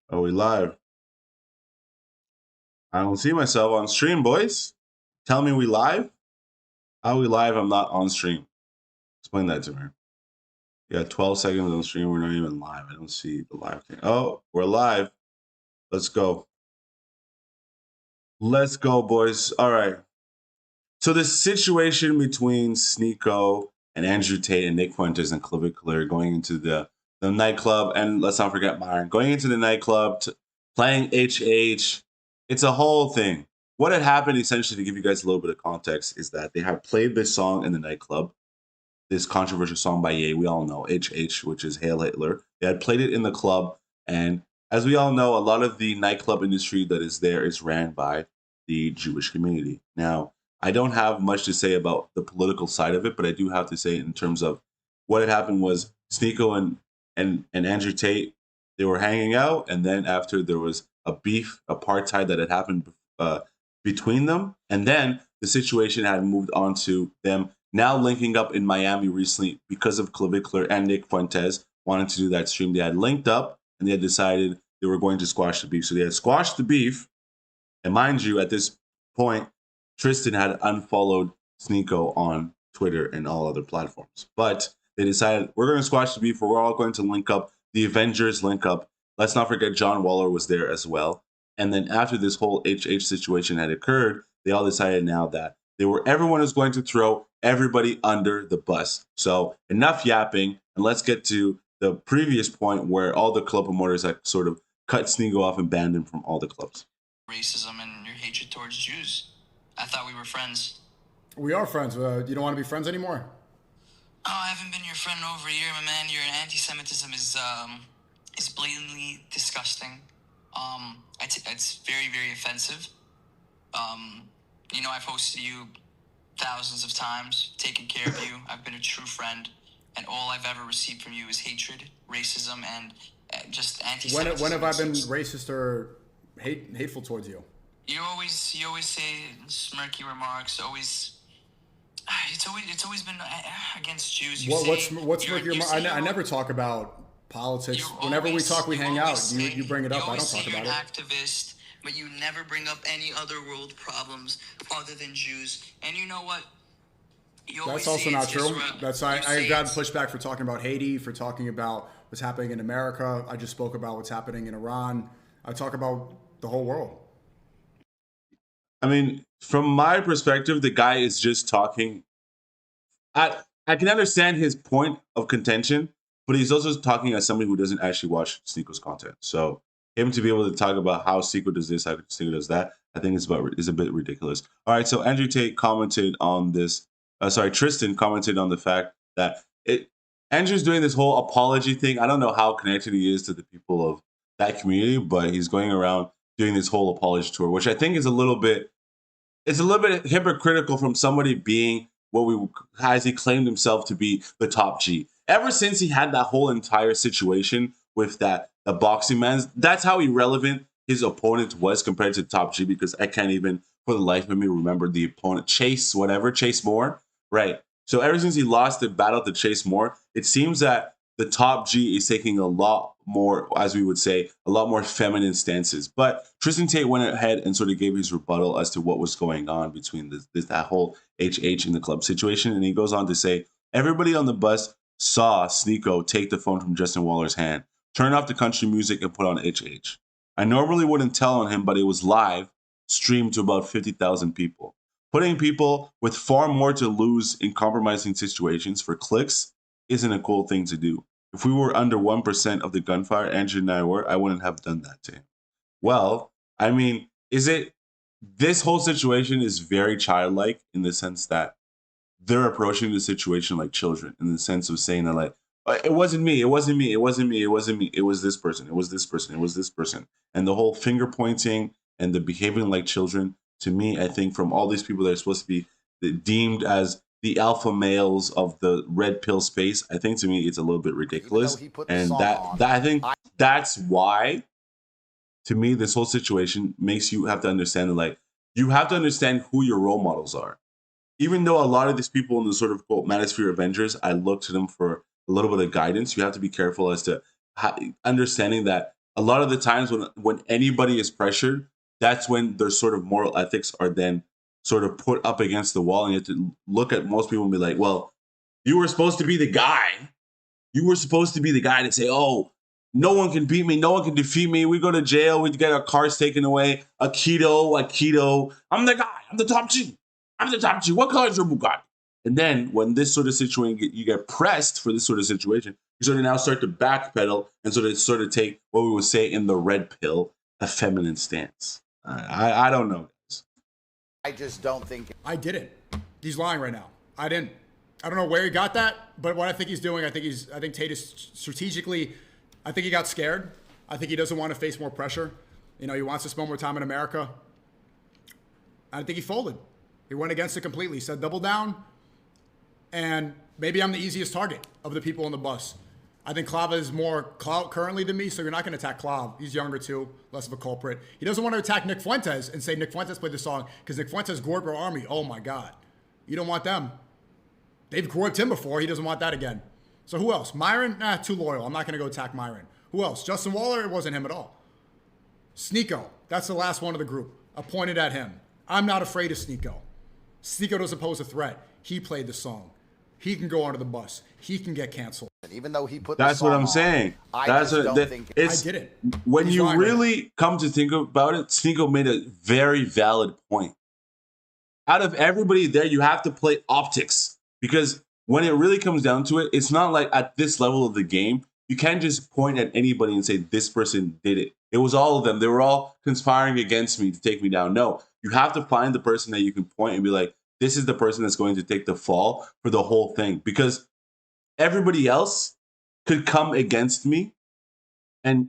Are we live? I don't see myself on stream, boys. Tell me we live? How are we live? I'm not on stream. Explain that to me. Yeah, 12 seconds on stream. We're not even live. I don't see the live thing. Oh, we're live. Let's go. Let's go, boys. All right. So the situation between Sneako and Andrew Tate and Nick Fuentes and Clive Clear going into the nightclub, and let's not forget Myron, going into the nightclub, playing HH. It's a whole thing. What had happened, essentially, to give you guys a little bit of context, is that they had played this song in the nightclub, this controversial song by Ye, we all know, HH, which is Hail Hitler. They had played it in the club, and as we all know, a lot of the nightclub industry that is there is ran by the Jewish community. Now, I don't have much to say about the political side of it, but I do have to say in terms of what had happened was Sneako and Andrew Tate, they were hanging out, and then after there was a beef, apartheid that had happened between them, and then the situation had moved on to them now linking up in Miami recently because of Clavicular and Nick Fuentes wanted to do that stream. They had linked up and they had decided they were going to squash the beef. So they had squashed the beef. And mind you, at this point, Tristan had unfollowed Sneako on Twitter and all other platforms. But they decided we're going to squash the beef. We're all going to link up. The Avengers link up. Let's not forget John Waller was there as well. And then after this whole HH situation had occurred, they all decided now that everyone is going to throw everybody under the bus. So enough yapping, and let's get to the previous point where all the club promoters had sort of cut Sneako off and banned him from all the clubs. Racism and your hatred towards Jews. I thought we were friends. We are friends. You don't want to be friends anymore? Oh, I haven't been your friend in over a year, my man. Your anti-Semitism is blatantly disgusting. It's very, very offensive. I've hosted you thousands of times, taken care of you. I've been a true friend, and all I've ever received from you is hatred, racism, and just anti-Semitism. When have I been racist or hateful towards you? You always say smirky remarks. It's always been against Jews. What's smirky remarks? I never talk about politics. Whenever we talk, we hang out. You bring it up. I don't talk about it. You're an activist, but you never bring up any other world problems other than Jews. And you know what? That's also not true. I got pushback for talking about Haiti, for talking about what's happening in America. I just spoke about what's happening in Iran. I talk about the whole world. I mean, from my perspective, the guy is just talking. I can understand his point of contention, but he's also talking as somebody who doesn't actually watch Sneako's content. So him to be able to talk about how Sneako does this, how Sneako does that, I think is a bit ridiculous. All right, so Andrew Tate commented on this. Tristan commented on the fact that Andrew's doing this whole apology thing. I don't know how connected he is to the people of that community, but he's going around doing this whole apology tour, which I think is a little bit hypocritical from somebody being as he claimed himself to be the top G. Ever since he had that whole entire situation with the boxing man, that's how irrelevant his opponent was compared to the top G, because I can't even for the life of me remember the opponent. Chase Moore. Right. So ever since he lost the battle to Chase Moore, it seems that the top G is taking a lot more, as we would say, a lot more feminine stances. But Tristan Tate went ahead and sort of gave his rebuttal as to what was going on between that whole HH in the club situation. And he goes on to say, everybody on the bus saw Sneako take the phone from Justin Waller's hand, turn off the country music, and put on HH. I normally wouldn't tell on him, but it was live, streamed to about 50,000 people. Putting people with far more to lose in compromising situations for clicks isn't a cool thing to do. If we were under 1% of the gunfire Andrew and I wouldn't have done that to him. Well, I mean, this whole situation is very childlike in the sense that they're approaching the situation like children, in the sense of saying that, like, it wasn't me, it wasn't me, it wasn't me, it wasn't me, it was this person, it was this person, it was this person. And the whole finger pointing and the behaving like children, to me, I think from all these people that are supposed to be deemed as the alpha males of the red pill space, I think to me it's a little bit ridiculous. And I think that's why, to me, this whole situation makes you have to understand that, like, you have to understand who your role models are. Even though a lot of these people in the sort of quote Manosphere Avengers, I look to them for a little bit of guidance, you have to be careful as to understanding that a lot of the times when anybody is pressured, that's when their sort of moral ethics are then sort of put up against the wall. And you have to look at most people and be like, well, you were supposed to be the guy. You were supposed to be the guy to say, oh, no one can beat me. No one can defeat me. We go to jail. We get our cars taken away. Aikido. I'm the guy. I'm the top G. I'm the top G. What color is your Bugatti? And then when this sort of situation, you get pressed for this sort of situation, you sort of now start to backpedal and sort of take what we would say in the red pill, a feminine stance. I don't know. I just don't think. I didn't. He's lying right now. I didn't. I don't know where he got that, but what I think he's doing, I think Tate is strategically, I think he got scared. I think he doesn't want to face more pressure. You know, he wants to spend more time in America. I think he folded. He went against it completely. He said, double down. And maybe I'm the easiest target of the people on the bus. I think Clava is more clout currently than me, so you're not going to attack Clav. He's younger too, less of a culprit. He doesn't want to attack Nick Fuentes and say Nick Fuentes played the song because Nick Fuentes gored our army. Oh my God. You don't want them. They've gored him before. He doesn't want that again. So who else? Myron? Nah, too loyal. I'm not going to go attack Myron. Who else? Justin Waller? It wasn't him at all. Sneako. That's the last one of the group. I pointed at him. I'm not afraid of Sneako. Sneako doesn't pose a threat. He played the song. He can go under the bus. He can get canceled. Even though he put that's the song what I'm saying. I that's just what don't think it's. I did it. When He's you lying really come to think about it, Sneako made a very valid point. Out of everybody there, you have to play optics because when it really comes down to it, it's not like at this level of the game, you can't just point at anybody and say this person did it. It was all of them. They were all conspiring against me to take me down. No, you have to find the person that you can point and be like, this is the person that's going to take the fall for the whole thing. Because everybody else could come against me and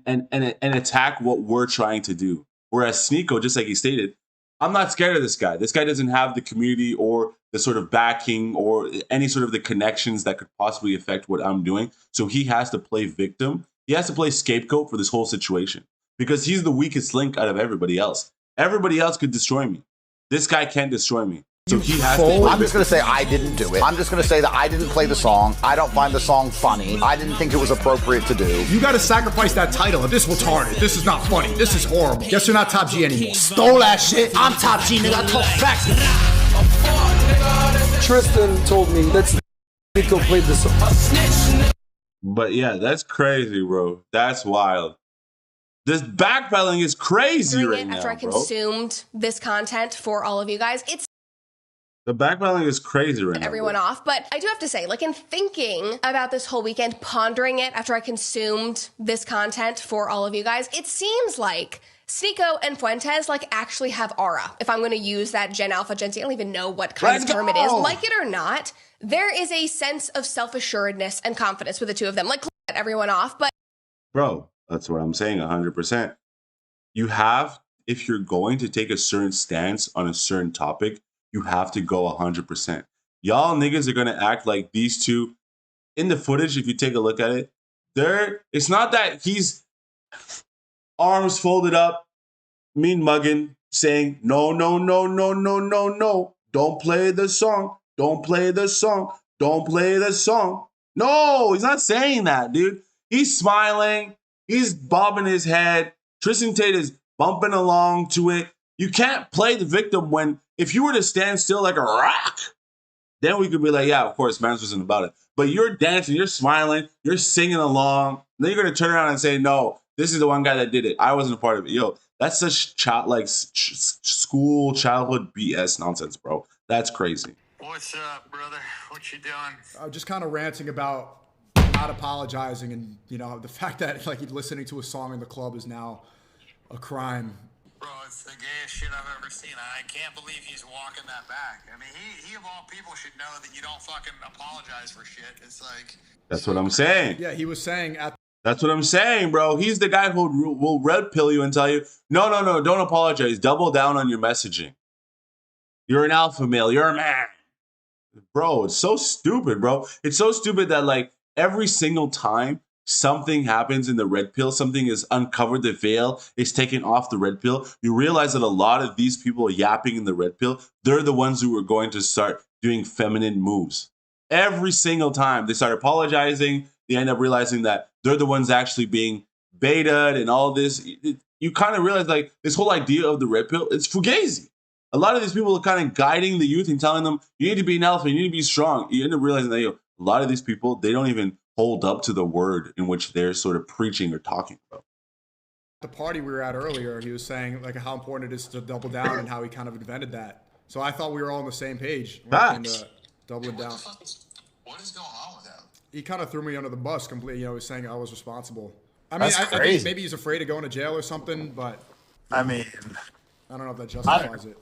attack what we're trying to do. Whereas Sneako, just like he stated, I'm not scared of this guy. This guy doesn't have the community or the sort of backing or any sort of the connections that could possibly affect what I'm doing. So he has to play victim. He has to play scapegoat for this whole situation because he's the weakest link out of everybody else. Everybody else could destroy me. This guy can't destroy me. So he has to. I'm just going to say I didn't do it. I'm just going to say that I didn't play the song. I don't find the song funny. I didn't think it was appropriate to do. You got to sacrifice that title. This retarded. This is not funny. This is horrible. Guess you're not top G anymore. Stole that shit. I'm top G, nigga. I talk facts. Tristan told me that's Nico played the song. But yeah, that's crazy, bro. That's wild. This backpedaling is crazy right now, after I consumed this content for all of you guys. It's the backpedaling is crazy right now. Everyone off, but I do have to say, like in thinking about this whole weekend, pondering it after I consumed this content for all of you guys, it seems like Sneako and Fuentes like actually have aura. If I'm going to use that Gen Alpha, Gen Z, I don't even know what kind of term it is. Like it or not, there is a sense of self-assuredness and confidence with the two of them. Like everyone off, but bro, that's what I'm saying. 100%. You have, if you're going to take a certain stance on a certain topic, you have to go 100%. Y'all niggas are going to act like these two in the footage. If you take a look at it, it's not that he's arms folded up, mean mugging, saying, no, no, no, no, no, no, no. Don't play the song. Don't play the song. Don't play the song. No, he's not saying that, dude. He's smiling. He's bobbing his head. Tristan Tate is bumping along to it. You can't play the victim when, if you were to stand still like a rock, then we could be like, yeah, of course, Mans wasn't about it. But you're dancing, you're smiling, you're singing along. Then you're going to turn around and say, no, this is the one guy that did it. I wasn't a part of it. Yo, that's such school childhood BS nonsense, bro. That's crazy. What's up, brother? What you doing? Just kind of ranting about not apologizing and, you know, the fact that like listening to a song in the club is now a crime. Bro, it's the gayest shit I've ever seen. I can't believe he's walking that back. I mean, he of all people should know that you don't fucking apologize for shit. It's like... That's what I'm saying. Yeah, he was saying That's what I'm saying, bro. He's the guy who will red pill you and tell you, no, no, no, don't apologize. Double down on your messaging. You're an alpha male. You're a man. Bro, it's so stupid, bro. It's so stupid that, like, every single time something happens in the red pill, something is uncovered, the veil is taken off the red pill, you realize that a lot of these people yapping in the red pill, they're the ones who are going to start doing feminine moves. Every single time they start apologizing, they end up realizing that they're the ones actually being beta and all this, you kind of realize like this whole idea of the red pill, it's fugazi. A lot of these people are kind of guiding the youth and telling them, you need to be an alpha, you need to be strong. You end up realizing that a lot of these people, they don't even hold up to the word in which they're sort of preaching or talking about. The party we were at earlier, he was saying like how important it is to double down and how he kind of invented that. So I thought we were all on the same page when it came to doubling down. What is going on with him? He kind of threw me under the bus completely. You know, he was saying I was responsible. I mean, I think maybe he's afraid of going to jail or something, but I mean, I don't know if that justifies it.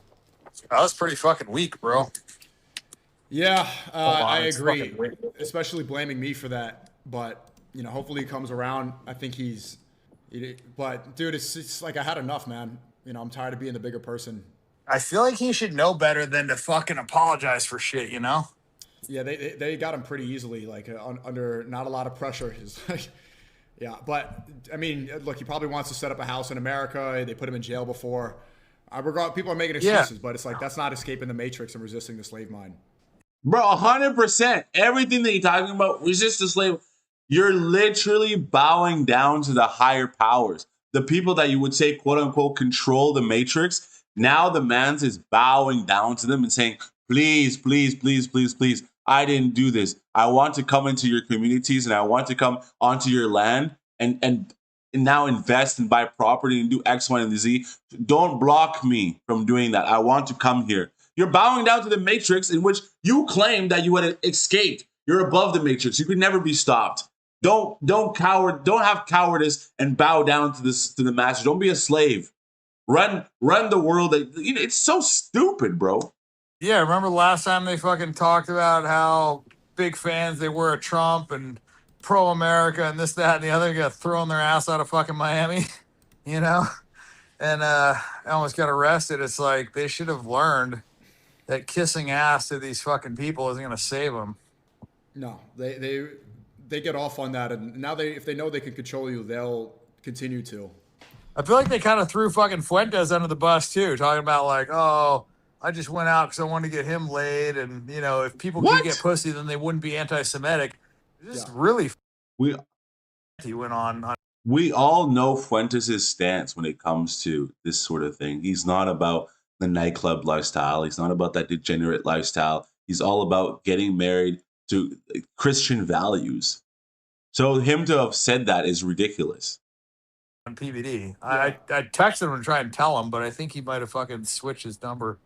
That was pretty fucking weak, bro. Yeah, I agree. Especially blaming me for that. But, you know, hopefully he comes around. I think but dude, it's like I had enough, man. You know, I'm tired of being the bigger person. I feel like he should know better than to fucking apologize for shit, you know? Yeah, they got him pretty easily, like under not a lot of pressure. Yeah, but I mean, look, he probably wants to set up a house in America. They put him in jail before. People are making excuses, but it's like that's not escaping the matrix and resisting the slave mind. Bro, 100%. Everything that you're talking about, resist the slave. You're literally bowing down to the higher powers. The people that you would say, quote unquote, control the matrix. Now the man's is bowing down to them and saying, please, please, please, please, please. I didn't do this. I want to come into your communities and I want to come onto your land and now invest and buy property and do X, Y, and Z. Don't block me from doing that. I want to come here. You're bowing down to the matrix in which you claim that you had escaped. You're above the matrix. You could never be stopped. Don't have cowardice and bow down to the master. Don't be a slave. Run the world. It's so stupid, bro. Yeah, remember the last time they fucking talked about how big fans they were of Trump and pro-America and this, that, and the other, got thrown their ass out of fucking Miami, you know? And almost got arrested. It's like they should have learned that kissing ass to these fucking people isn't going to save them. No, they get off on that, and now if they know they can control you, they'll continue to. I feel like they kind of threw fucking Fuentes under the bus too, talking about like, oh, I just went out because I wanted to get him laid, and you know, if people could get pussy, then they wouldn't be anti-Semitic. Just really, he went on. We all know Fuentes' stance when it comes to this sort of thing. He's not about the nightclub lifestyle. He's not about that degenerate lifestyle. He's all about getting married to Christian values. So him to have said that is ridiculous. On PBD, I texted him to try and tell him, but I think he might have fucking switched his number.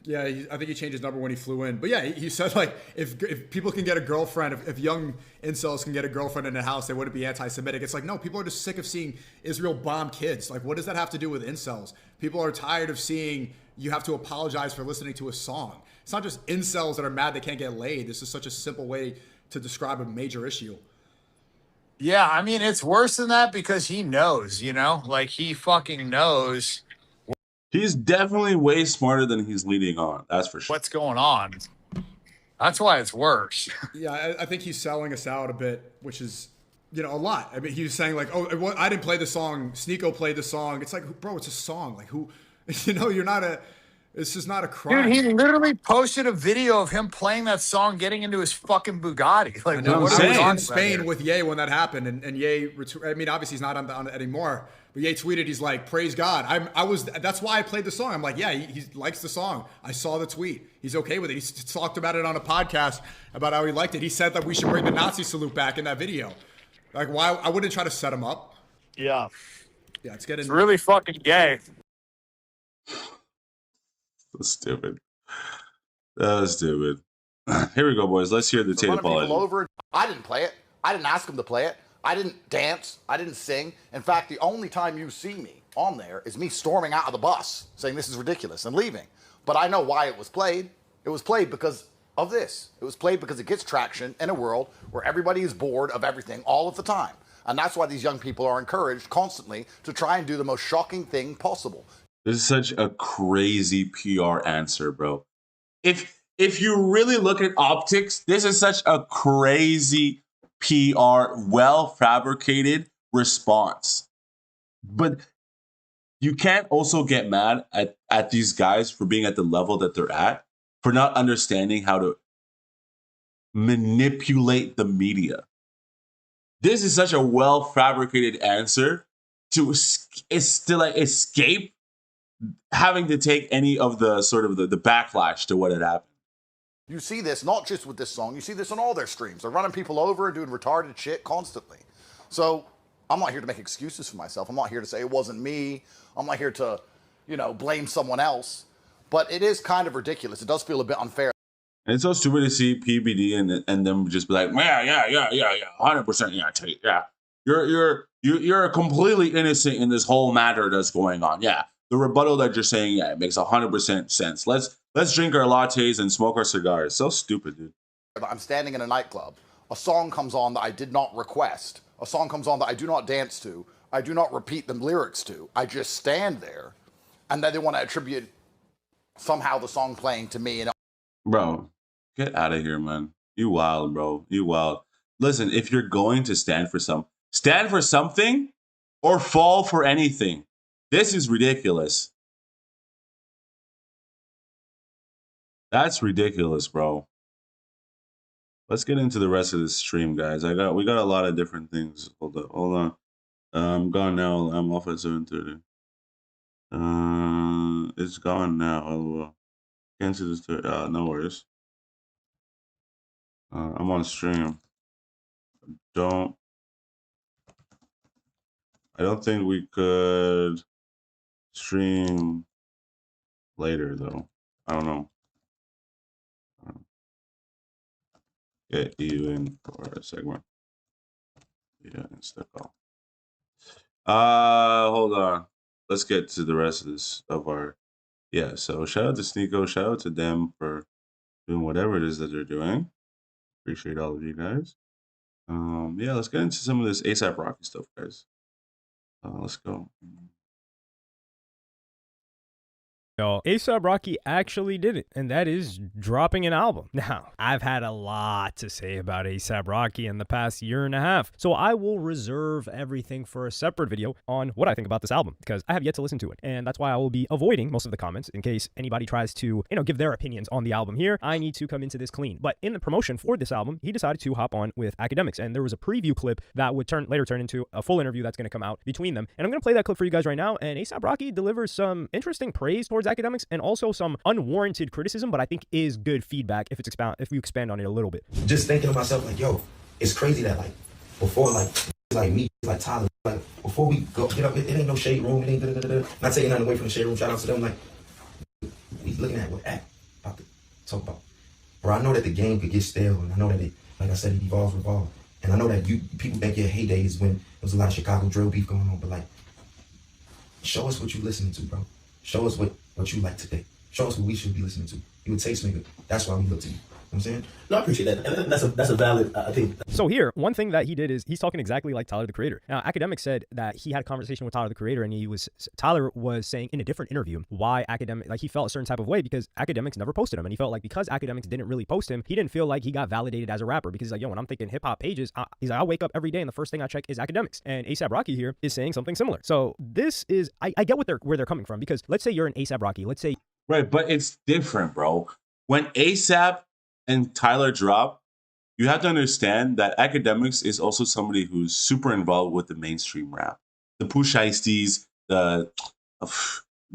Yeah, I think he changed his number when he flew in. But yeah, he said like if people can get a girlfriend, if young incels can get a girlfriend in a house, they wouldn't be anti-Semitic. It's like, no, people are just sick of seeing Israel bomb kids. Like, what does that have to do with incels? People are tired of seeing you have to apologize for listening to a song. It's not just incels that are mad they can't get laid. This is such a simple way to describe a major issue. Yeah, I mean, it's worse than that because he knows, you know? Like, he fucking knows. He's definitely way smarter than he's leading on. That's for sure. What's going on? That's why it's worse. Yeah, I think he's selling us out a bit, which is, you know, a lot. I mean, he was saying like, oh, I didn't play the song. Sneako played the song. It's like, bro, it's a song. Like, who, you know, it's just not a crime. Dude, he literally posted a video of him playing that song, getting into his fucking Bugatti. Like, I was in Spain with Ye when that happened, and Ye, I mean, obviously he's not on it anymore, but Ye tweeted, he's like, praise God. That's why I played the song. I'm like, yeah, he likes the song. I saw the tweet. He's okay with it. He talked about it on a podcast about how he liked it. He said that we should bring the Nazi salute back in that video. Like, why? I wouldn't try to set him up. Yeah. Yeah, it's really fucking gay. That's stupid. That was stupid. Here we go, boys. Let's hear the Tate apology. I didn't play it. I didn't ask him to play it. I didn't dance. I didn't sing. In fact, the only time you see me on there is me storming out of the bus, saying this is ridiculous and leaving. But I know why it was played. It was played because of this. It was played because it gets traction in a world where everybody is bored of everything all of the time. And that's why these young people are encouraged constantly to try and do the most shocking thing possible. This is such a crazy PR answer, bro. If you really look at optics, this is such a crazy PR, well-fabricated response. But you can't also get mad at these guys for being at the level that they're at, for not understanding how to manipulate the media. this is such a well fabricated answer to escape having to take any of the sort of the backlash to what had happened. You see this not just with this song, you see this on all their streams. They're running people over and doing retarded shit constantly. So I'm not here to make excuses for myself. I'm not here to say it wasn't me. I'm not here to, blame someone else. But it is kind of ridiculous. It does feel a bit unfair. And it's so stupid to see PBD and them just be like, yeah, 100%, yeah, Tate, yeah. You're completely innocent in this whole matter that's going on. Yeah, the rebuttal that you're saying, yeah, it makes 100% sense. Let's drink our lattes and smoke our cigars. So stupid, dude. I'm standing in a nightclub. A song comes on that I did not request. A song comes on that I do not dance to. I do not repeat the lyrics to. I just stand there, and then they want to attribute somehow the song playing to me. Bro, get out of here, man. You wild, bro. You wild. Listen, if you're going to stand for something or fall for anything. This is ridiculous. That's ridiculous, bro. Let's get into the rest of this stream, guys. We got a lot of different things. Hold on. I'm gone now. I'm off at 7:30. It's gone now. Cancel this. No worries. I'm on stream. I don't think we could stream later though. I don't know. Get you in for a segment. Yeah, insta call. Hold on. Let's get to the rest of this yeah. So shout out to sneako, shout out to them for doing whatever it is that they're doing. Appreciate all of you guys. Yeah, let's get into some of this ASAP Rocky stuff, guys. Let's go. A$AP Rocky actually did it, and that is dropping an album. Now, I've had a lot to say about A$AP Rocky in the past year and a half, so I will reserve everything for a separate video on what I think about this album, because I have yet to listen to it, and that's why I will be avoiding most of the comments in case anybody tries to, give their opinions on the album here. I need to come into this clean. But in the promotion for this album, he decided to hop on with Akademiks, and there was a preview clip that would later turn into a full interview that's going to come out between them, and I'm going to play that clip for you guys right now, and A$AP Rocky delivers some interesting praise towards Akademiks and also some unwarranted criticism, but I think is good feedback if you expand on it a little bit. Just thinking to myself, like, yo, it's crazy that before me, Tyler, before we get up, it ain't no shade room, it ain't not taking nothing away from the shade room. Shout out to them, we looking at what about to talk about. Bro, I know that the game could get stale, and I know that it, like I said, it evolves, revolves. And I know that people think your heyday is when there was a lot of Chicago drill beef going on, but show us what you listening to, bro. Show us what you like today. Show us what we should be listening to. You a tastemaker. That's why we look to you. You know what I'm saying? No, I appreciate that. And that's a valid, I think. So here, one thing that he did is he's talking exactly like Tyler, the Creator. Now, Akademiks said that he had a conversation with Tyler, the Creator, and Tyler was saying in a different interview why he felt a certain type of way because Akademiks never posted him. And he felt like because Akademiks didn't really post him, he didn't feel like he got validated as a rapper because he's like, yo, when I'm thinking hip hop pages, he's like, I wake up every day and the first thing I check is Akademiks. And A$AP Rocky here is saying something similar. So this is, I get where they're coming from because let's say you're an A$AP Rocky. Let's say. Right, but it's different, bro. When A$AP and Tyler drop, you have to understand that Akademiks is also somebody who's super involved with the mainstream rap. The Pooh Shiesties, the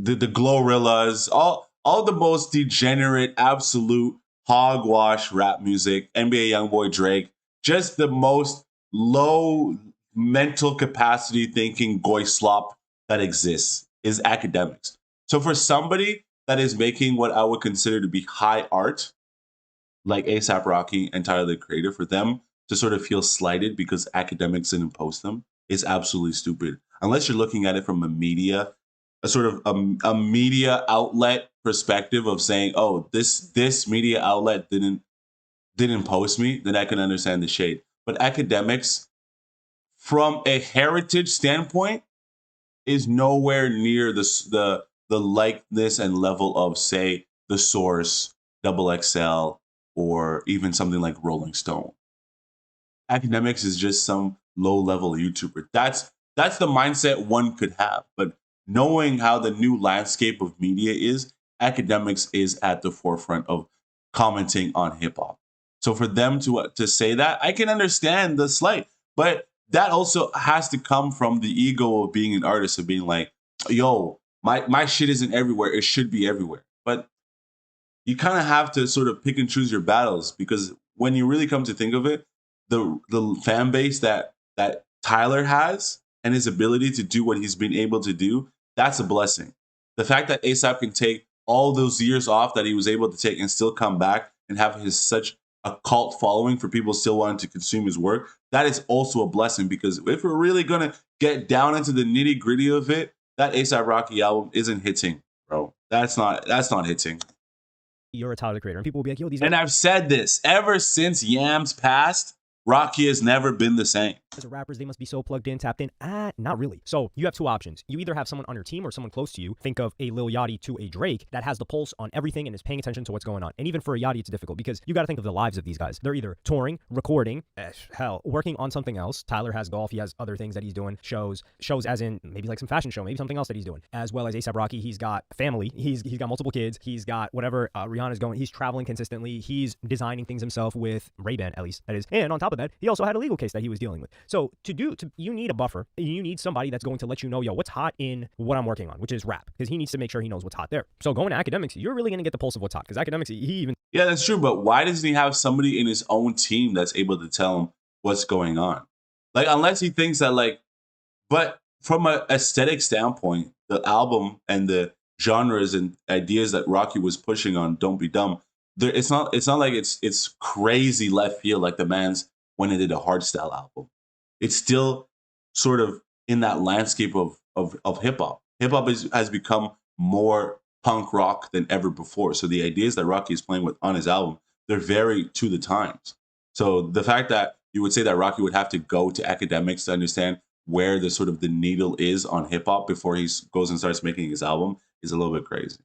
Glorillas, all the most degenerate, absolute hogwash rap music, NBA Youngboy Drake, just the most low mental capacity thinking goy slop that exists is Akademiks. So for somebody that is making what I would consider to be high art, like A$AP Rocky and Tyler, the Creator, for them to sort of feel slighted because Akademiks didn't post them is absolutely stupid. Unless you're looking at it from a media outlet perspective of saying, oh, this media outlet didn't post me, then I can understand the shade. But Akademiks, from a heritage standpoint, is nowhere near the likeness and level of, say, The Source, XXL, or even something like Rolling Stone. Akademiks is just some low-level YouTuber. That's the mindset one could have. But knowing how the new landscape of media is, Akademiks is at the forefront of commenting on hip-hop. So for them to say that, I can understand the slight. But that also has to come from the ego of being an artist, of being like, yo, my shit isn't everywhere. It should be everywhere. But you kind of have to sort of pick and choose your battles, because when you really come to think of it, the fan base that Tyler has and his ability to do what he's been able to do, that's a blessing. The fact that ASAP can take all those years off that he was able to take and still come back and have such a cult following for people still wanting to consume his work, that is also a blessing. Because if we're really gonna get down into the nitty gritty of it, that ASAP Rocky album isn't hitting, bro. That's not hitting. You're a Tyler creator, and people will be like, yo, these. And I've said this ever since Yams passed. Rocky has never been the same. As rappers, they must be so plugged in, tapped in. Not really. So you have two options. You either have someone on your team or someone close to you. Think of a Lil Yachty to a Drake that has the pulse on everything and is paying attention to what's going on. And even for a Yachty, it's difficult because you got to think of the lives of these guys. They're either touring, recording, working on something else. Tyler has golf. He has other things that he's doing. Shows as in maybe like some fashion show, maybe something else that he's doing. As well as ASAP Rocky, he's got family. He's got multiple kids. He's got whatever Rihanna's going. He's traveling consistently. He's designing things himself with Ray-Ban, at least, that is. And on top of that, he also had a legal case that he was dealing with. So you need a buffer. You need somebody that's going to let you know, yo, what's hot in what I'm working on, which is rap, because he needs to make sure he knows what's hot there. So going to academics, you're really going to get the pulse of what's hot, because academics, yeah, that's true. But why doesn't he have somebody in his own team that's able to tell him what's going on? Like, unless he thinks that, like, but from an aesthetic standpoint, the album and the genres and ideas that Rocky was pushing on Don't Be Dumb, it's not like it's crazy left field like the man's when he did a hardstyle album. It's still sort of in that landscape of hip hop. Hip hop has become more punk rock than ever before. So the ideas that Rocky is playing with on his album, they're very to the times. So the fact that you would say that Rocky would have to go to academics to understand where the sort of the needle is on hip hop before he goes and starts making his album is a little bit crazy.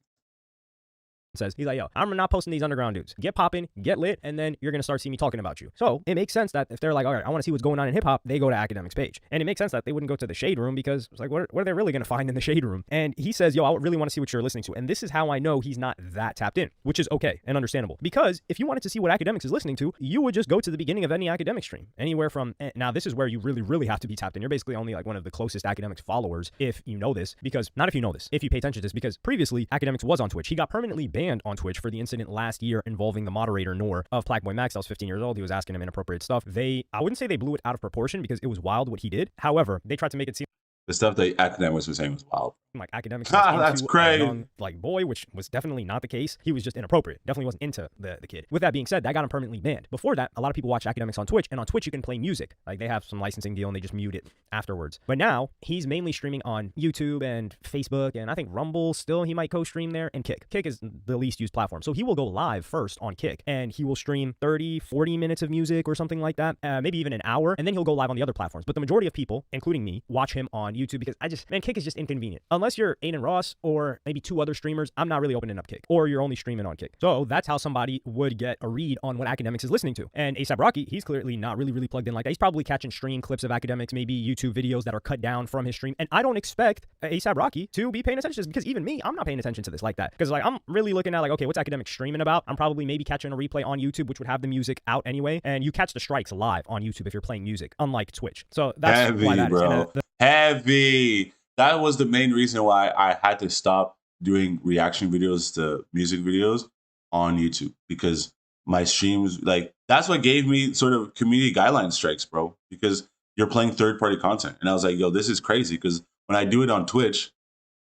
Says, he's like, yo, I'm not posting these underground dudes. Get popping, get lit, and then you're going to start seeing me talking about you. So it makes sense that if they're like, all right, I want to see what's going on in hip hop, they go to academics page. And it makes sense that they wouldn't go to the shade room, because it's like, what are they really going to find in the shade room? And he says, yo, I really want to see what you're listening to. And this is how I know he's not that tapped in, which is okay and understandable. Because if you wanted to see what academics is listening to, you would just go to the beginning of any academic stream. Anywhere from, now this is where you really, really have to be tapped in. You're basically only like one of the closest academics followers if you know this, because not if you know this, if you pay attention to this, because previously academics was on Twitch. He got permanently banned on Twitch for the incident last year involving the moderator Noor of Plagueboy Max that was 15 years old. He was asking him inappropriate stuff. I wouldn't say they blew it out of proportion, because it was wild what he did. However, they tried to make it seem the stuff that academics were saying was wild. Like academics, that's crazy. Young, like boy, which was definitely not the case. He was just inappropriate. Definitely wasn't into the kid. With that being said, that got him permanently banned. Before that, a lot of people watch academics on Twitch, and on Twitch you can play music. Like they have some licensing deal and they just mute it afterwards. But now he's mainly streaming on YouTube and Facebook, and I think Rumble still he might co-stream there, and Kick. Kick is the least used platform. So he will go live first on Kick, and he will stream 30, 40 minutes of music or something like that, maybe even an hour, and then he'll go live on the other platforms. But the majority of people, including me, watch him on YouTube, because Kick is just inconvenient. Unless you're Aiden Ross or maybe two other streamers, I'm not really opening up Kick. Or you're only streaming on Kick. So that's how somebody would get a read on what academics is listening to. And ASAP Rocky, he's clearly not really plugged in like that. He's probably catching stream clips of academics, maybe YouTube videos that are cut down from his stream. And I don't expect ASAP Rocky to be paying attention to this, because even me, I'm not paying attention to this like that. Because like I'm really looking at like, okay, what's academics streaming about? I'm probably maybe catching a replay on YouTube, which would have the music out anyway. And you catch the strikes live on YouTube if you're playing music, unlike Twitch. So that's heavy, why that bro. is. Heavy. That was the main reason why I had to stop doing reaction videos to music videos on YouTube, because my streams, like, that's what gave me sort of community guideline strikes, bro, because you're playing third-party content. And I was like, yo, this is crazy, because when I do it on Twitch,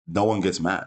no one gets mad.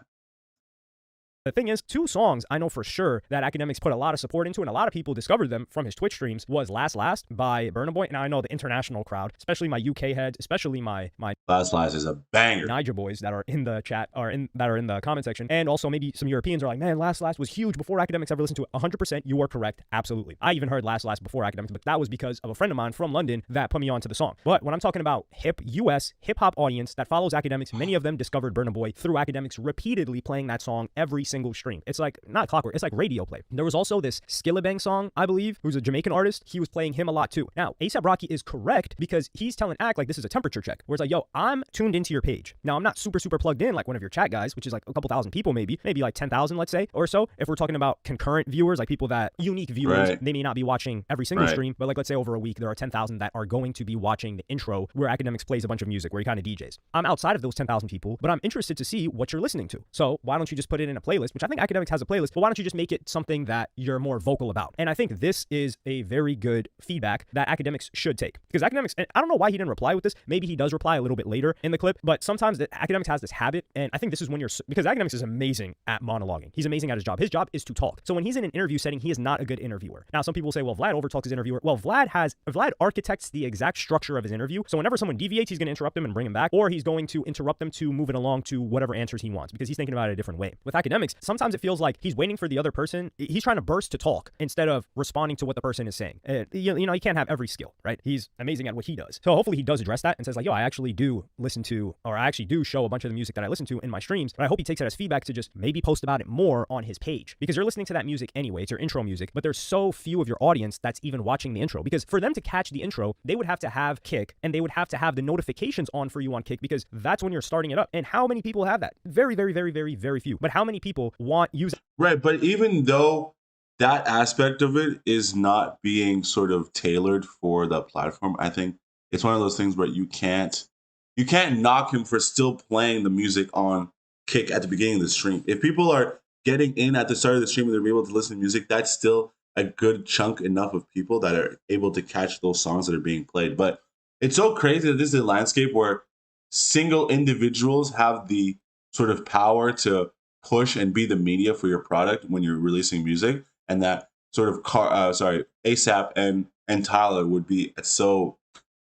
The thing is, two songs I know for sure that academics put a lot of support into, and a lot of people discovered them from his Twitch streams, was Last by Burna Boy. Now I know the international crowd, especially my UK heads, especially my Last is a banger. Niger boys that are in the chat or that are in the comment section, and also maybe some Europeans are like, man, Last was huge before academics ever listened to it. 100%, you are correct, absolutely. I even heard Last before academics, but that was because of a friend of mine from London that put me onto the song. But when I'm talking about US hip hop audience that follows academics, many of them discovered Burna Boy through academics repeatedly playing that song every single stream. It's like, not clockwork, it's like radio play. There was also this Skillabang song, I believe, who's a Jamaican artist. He was playing him a lot too. Now, ASAP Rocky is correct because he's telling Act like this is a temperature check, where it's like, yo, I'm tuned into your page. Now, I'm not super plugged in like one of your chat guys, which is like a couple thousand people maybe like 10,000, let's say, or so. If we're talking about concurrent viewers, like people that, unique viewers, they may not be watching every single stream, but like let's say over a week, there are 10,000 that are going to be watching the intro where Academics plays a bunch of music, where he kind of DJs. I'm outside of those 10,000 people, but I'm interested to see what you're listening to. So why don't you just put it in a playlist, which I think Academics has a playlist, but why don't you just make it something that you're more vocal about? And I think this is a very good feedback that Academics should take. Because Academics, and I don't know why he didn't reply with this, maybe he does reply a little bit later in the clip, but sometimes the Academics has this habit, and I think this is when because Academics is amazing at monologuing. He's amazing at his job. His job is to talk. So when he's in an interview setting, he is not a good interviewer. Now, some people say, well, Vlad overtalks his interviewer. Well, Vlad architects the exact structure of his interview. So whenever someone deviates, he's going to interrupt them and bring him back, or he's going to interrupt them to move it along to whatever answers he wants, because he's thinking about it a different way. With Academics, sometimes it feels like he's waiting for the other person. He's trying to burst to talk instead of responding to what the person is saying. You know, he can't have every skill, right? He's amazing at what he does. So hopefully he does address that and says like, yo, I actually do listen to, or I actually do show a bunch of the music that I listen to in my streams, but I hope he takes it as feedback to just maybe post about it more on his page, because you're listening to that music anyway. It's your intro music, but there's so few of your audience that's even watching the intro, because for them to catch the intro, they would have to have Kick, and they would have to have the notifications on for you on Kick, because that's when you're starting it up. And how many people have that? Very, very, very, very, very few. But how many people use it? Right, but even though that aspect of it is not being sort of tailored for the platform, I think it's one of those things where you can't knock him for still playing the music on Kick at the beginning of the stream. If people are getting in at the start of the stream and they're able to listen to music, that's still a good chunk enough of people that are able to catch those songs that are being played. But it's so crazy that this is a landscape where single individuals have the sort of power to push and be the media for your product when you're releasing music, and that sort of ASAP and Tyler would be so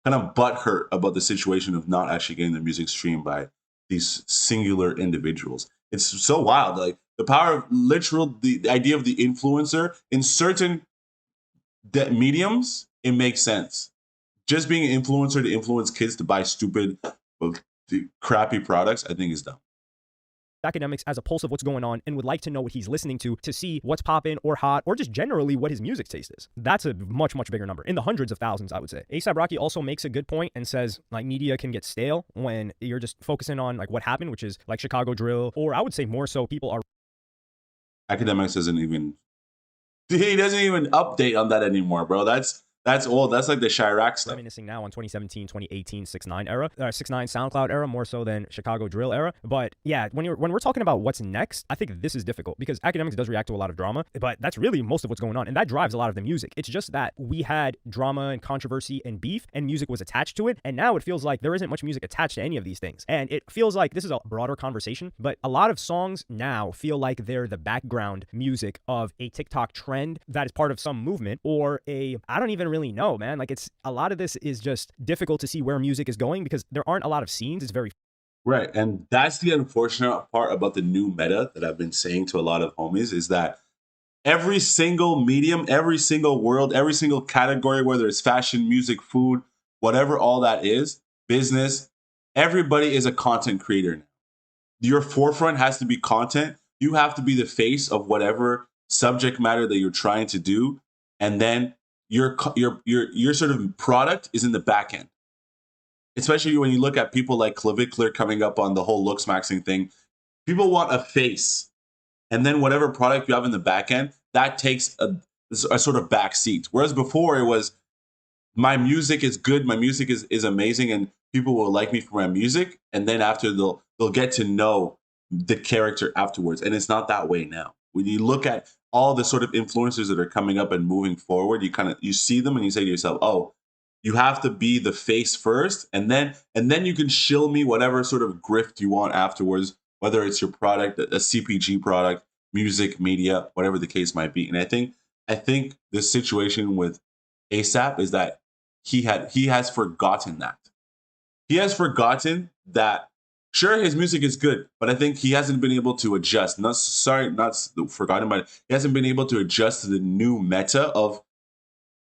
kind of butthurt about the situation of not actually getting the music streamed by these singular individuals. It's so wild. Like the power of the idea of the influencer in certain mediums, it makes sense. Just being an influencer to influence kids to buy stupid, crappy products, I think is dumb. Academics as a pulse of what's going on and would like to know what he's listening to see what's poppin' or hot, or just generally what his music taste is. That's a much bigger number, in the hundreds of thousands, I would say. ASAP Rocky also makes a good point and says like media can get stale when you're just focusing on like what happened, which is like Chicago drill, or I would say more so people are. Academics doesn't even update on that anymore, bro. That's old. That's like the Chirac stuff. Reminiscing now on 2017, 2018, 6ix9ine era, 6ix9ine SoundCloud era, more so than Chicago drill era. But yeah, when we're talking about what's next, I think this is difficult because Academics does react to a lot of drama, but that's really most of what's going on, and that drives a lot of the music. It's just that we had drama and controversy and beef, and music was attached to it, and now it feels like there isn't much music attached to any of these things. And it feels like this is a broader conversation, but a lot of songs now feel like they're the background music of a TikTok trend that is part of some movement, or I don't even really know, man. Like, it's a lot of this is just difficult to see where music is going because there aren't a lot of scenes. It's very right. And that's the unfortunate part about the new meta that I've been saying to a lot of homies, is that every single medium, every single world, every single category, whether it's fashion, music, food, whatever all that is, business, everybody is a content creator now. Your forefront has to be content. You have to be the face of whatever subject matter that you're trying to do, and then your sort of product is in the back end. Especially when you look at people like Clavicular coming up on the whole looks maxing thing, people want a face, and then whatever product you have in the back end, that takes a sort of back seat. Whereas before it was, my music is good, my music is amazing, and people will like me for my music, and then after they'll get to know the character afterwards. And it's not that way now. When you look at all the sort of influencers that are coming up and moving forward, you see them and you say to yourself, oh, you have to be the face first, and then you can shill me whatever sort of grift you want afterwards, whether it's your product, a CPG product, music, media, whatever the case might be. And I think the situation with ASAP is that he has forgotten that. He has forgotten that, sure, his music is good, but I think he hasn't been able to adjust. Not forgotten, but he hasn't been able to adjust to the new meta of,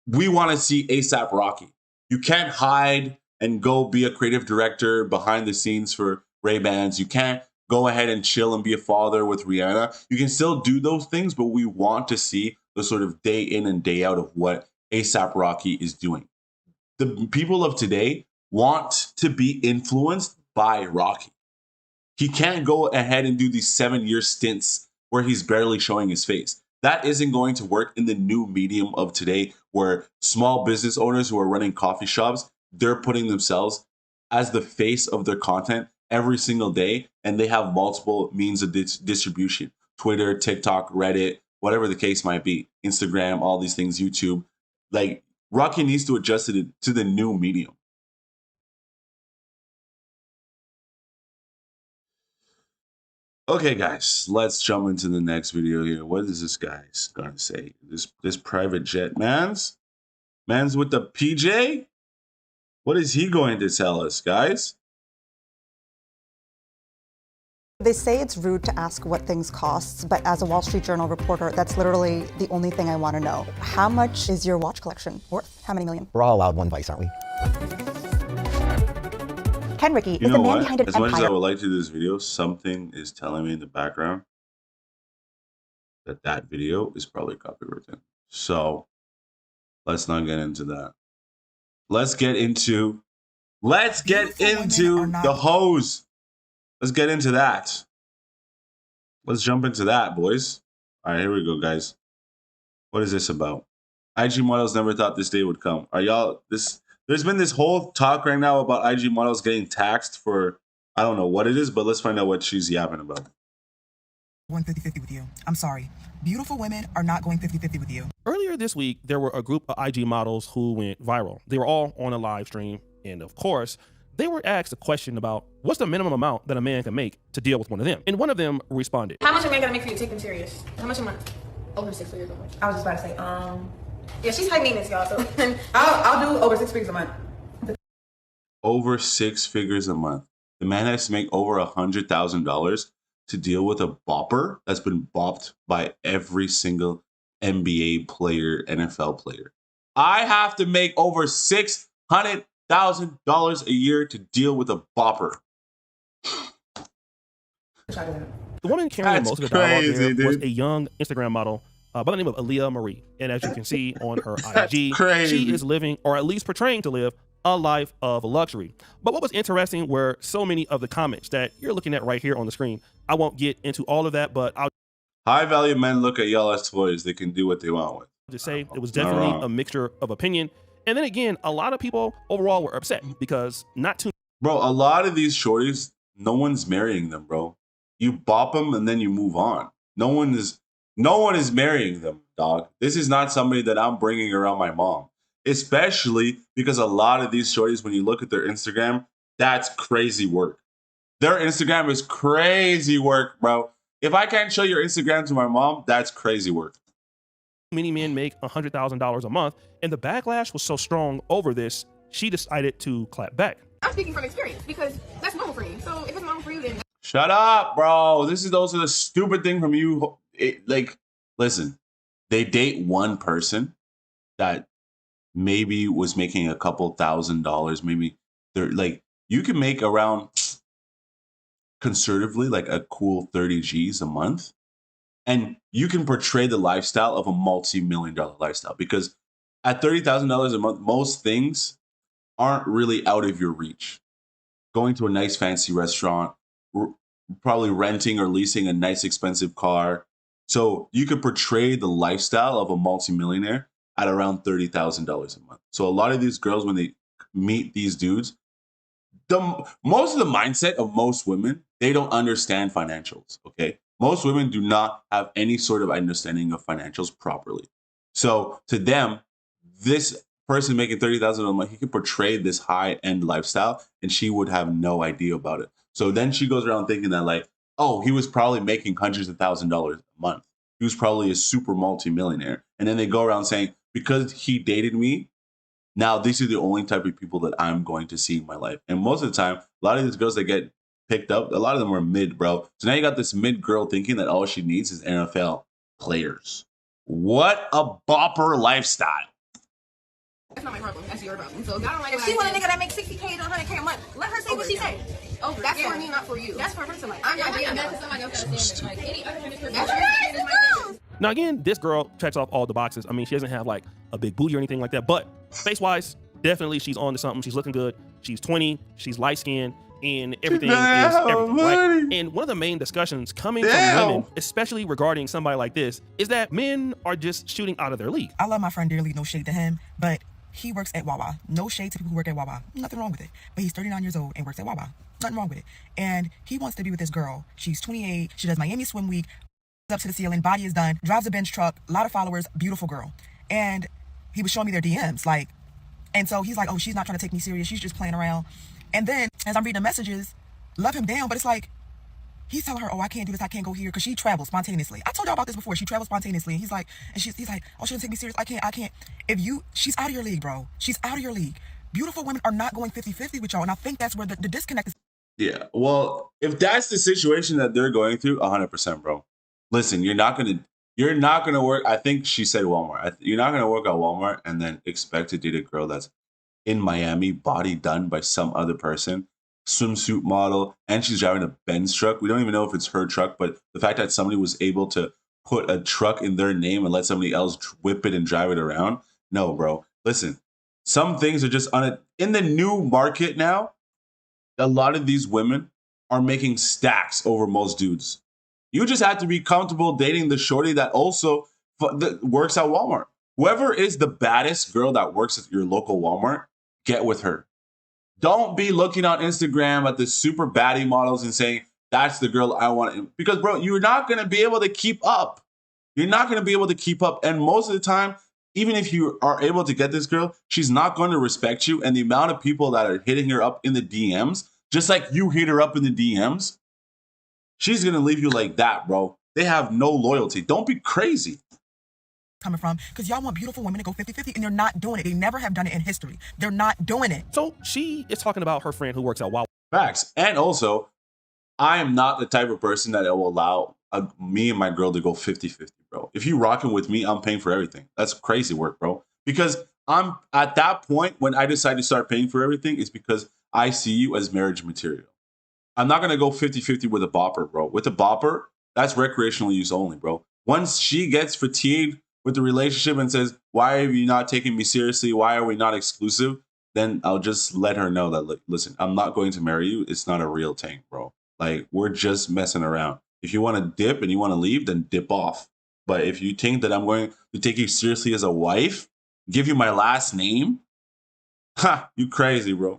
we want to see ASAP Rocky. You can't hide and go be a creative director behind the scenes for Ray-Bans. You can't go ahead and chill and be a father with Rihanna. You can still do those things, but we want to see the sort of day in and day out of what ASAP Rocky is doing. The people of today want to be influenced by Rocky. He can't go ahead and do these 7-year stints where he's barely showing his face. That isn't going to work in the new medium of today, where small business owners who are running coffee shops, they're putting themselves as the face of their content every single day, and they have multiple means of distribution: Twitter, TikTok, Reddit, whatever the case might be, Instagram, all these things, YouTube. Like, Rocky needs to adjust it to the new medium. Okay, guys, let's jump into the next video here. What is this guy's gonna say? This private jet man's with the PJ? What is he going to tell us, guys? They say it's rude to ask what things cost, but as a Wall Street Journal reporter, that's literally the only thing I want to know. How much is your watch collection worth? How many million? We're all allowed one vice, aren't we? Ken Rickey You is know the man what? behind an As much as I empire. would like to do this video, something is telling me in the background that that video is probably copywritten. So let's not get into that. Let's get into the hose. Let's get into that. Let's jump into that, boys. All right, here we go, guys. What is this about? IG models never thought this day would come. Are y'all this? There's been this whole talk right now about IG models getting taxed for, I don't know what it is, but let's find out what she's yapping about. 50-50 with you. I'm sorry. Beautiful women are not going 50-50 with you. Earlier this week, there were a group of IG models who went viral. They were all on a live stream, and of course, they were asked a question about what's the minimum amount that a man can make to deal with one of them. And one of them responded. How much a man gotta make for you to take them serious? How much a month? Over 6 figures a month. I was just about to say, yeah, she's high maintenance, y'all. So I'll do over 6 figures a month. Over 6 figures a month. The man has to make over $100,000 to deal with a bopper that's been bopped by every single NBA player, NFL player. I have to make over $600,000 a year to deal with a bopper. The woman carrying most of the dialogue there was a young Instagram model by the name of Aaliyah Marie. And as you can see on her IG, she is living, or at least portraying to live, a life of luxury. But what was interesting were so many of the comments that you're looking at right here on the screen. I won't get into all of that, but I'll high value men look at y'all as toys. They can do what they want with. just say it was definitely a mixture of opinion. And then again, a lot of people overall were upset because not too. Bro, a lot of these shorties, no one's marrying them, bro. You bop them and then you move on. No one is marrying them, dog. This is not somebody that I'm bringing around my mom. Especially because a lot of these shorties, when you look at their Instagram, that's crazy work. Their Instagram is crazy work, bro. If I can't show your Instagram to my mom, that's crazy work. Many men make $100,000 a month, and the backlash was so strong over this, she decided to clap back. I'm speaking from experience because that's normal for me. So if it's normal for you, then Shut up, bro. Those are the stupid thing from you. Listen, they date one person that maybe was making a couple $1,000s. Maybe they're like, you can make around conservatively like a cool 30 G's a month. And you can portray the lifestyle of a multi-million-dollar lifestyle, because at $30,000 a month, most things aren't really out of your reach. Going to a nice fancy restaurant, probably renting or leasing a nice expensive car. So you could portray the lifestyle of a multimillionaire at around $30,000 a month. So a lot of these girls, when they meet these dudes, most of the mindset of most women, they don't understand financials, okay? Most women do not have any sort of understanding of financials properly. So to them, this person making $30,000 a month, he could portray this high-end lifestyle, and she would have no idea about it. So then she goes around thinking that, like, oh, he was probably making hundreds of $1,000s a month. He was probably a super multimillionaire. And then they go around saying, because he dated me, now these are the only type of people that I'm going to see in my life. And most of the time, a lot of these girls that get picked up, a lot of them are mid, bro. So now you got this mid girl thinking that all she needs is NFL players. What a bopper lifestyle. That's not my problem. That's your problem. So if y'all don't like, if she want a nigga that makes $60K to $100K a month, let her say what she say. Over. That's for me, not for you. That's for her to like. I'm not doing that to somebody else that's like any other person. That's your Now again, this girl checks off all the boxes. I mean, she doesn't have like a big booty or anything like that, but face-wise, definitely she's on to something. She's looking good. She's 20. She's light-skinned. And everything is everything, right? And one of the main discussions coming from women, especially regarding somebody like this, is that men are just shooting out of their league. I love my friend dearly, no shade to him, but he works at Wawa. No shade to people who work at Wawa. Nothing wrong with it. But he's 39 years old and works at Wawa. Nothing wrong with it. And he wants to be with this girl. She's 28. She does Miami Swim Week. Up to the ceiling. Body is done. Drives a Benz truck. A lot of followers. Beautiful girl. And he was showing me their DMs. Like, and so he's like, oh, she's not trying to take me serious. She's just playing around. And then as I'm reading the messages, love him down. But it's like, he's telling her, oh, I can't do this. I can't go here. Because she travels spontaneously. I told y'all about this before. She travels spontaneously. And he's like, he's like, oh, she doesn't take me serious. I can't. She's out of your league, bro. She's out of your league. Beautiful women are not going 50-50 with y'all. And I think that's where the disconnect is. Yeah. Well, if that's the situation that they're going through, 100%, bro. Listen, you're not gonna work. I think she said Walmart. You're not gonna work at Walmart and then expect to date a girl that's in Miami, body done by some other person, swimsuit model, and she's driving a Benz truck. We don't even know if it's her truck, but the fact that somebody was able to put a truck in their name and let somebody else whip it and drive it around. No, bro. Listen, some things are just in the new market now. A lot of these women are making stacks over most dudes. You just have to be comfortable dating the shorty that also works at Walmart. Whoever is the baddest girl that works at your local Walmart, get with her. Don't be looking on Instagram at the super baddie models and saying, that's the girl I want. Because, bro, you're not going to be able to keep up. You're not going to be able to keep up. And most of the time, even if you are able to get this girl, she's not going to respect you. And the amount of people that are hitting her up in the DMs, just like you hit her up in the DMs, she's going to leave you like that, bro. They have no loyalty. Don't be crazy. Coming from, because y'all want beautiful women to go 50-50 and they're not doing it. They never have done it in history. They're not doing it. So she is talking about her friend who works at Wawa. Facts. And also, I am not the type of person that will allow me and my girl to go 50-50, bro. If you rocking with me, I'm paying for everything. That's crazy work, bro. Because I'm at that point when I decide to start paying for everything, it's because I see you as marriage material. I'm not going to go 50-50 with a bopper, bro. With a bopper, that's recreational use only, bro. Once she gets fatigued with the relationship and says, why are you not taking me seriously? Why are we not exclusive? Then I'll just let her know that, listen, I'm not going to marry you. It's not a real thing, bro. Like, we're just messing around. If you want to dip and you want to leave, then dip off. But if you think that I'm going to take you seriously as a wife, give you my last name, you crazy, bro.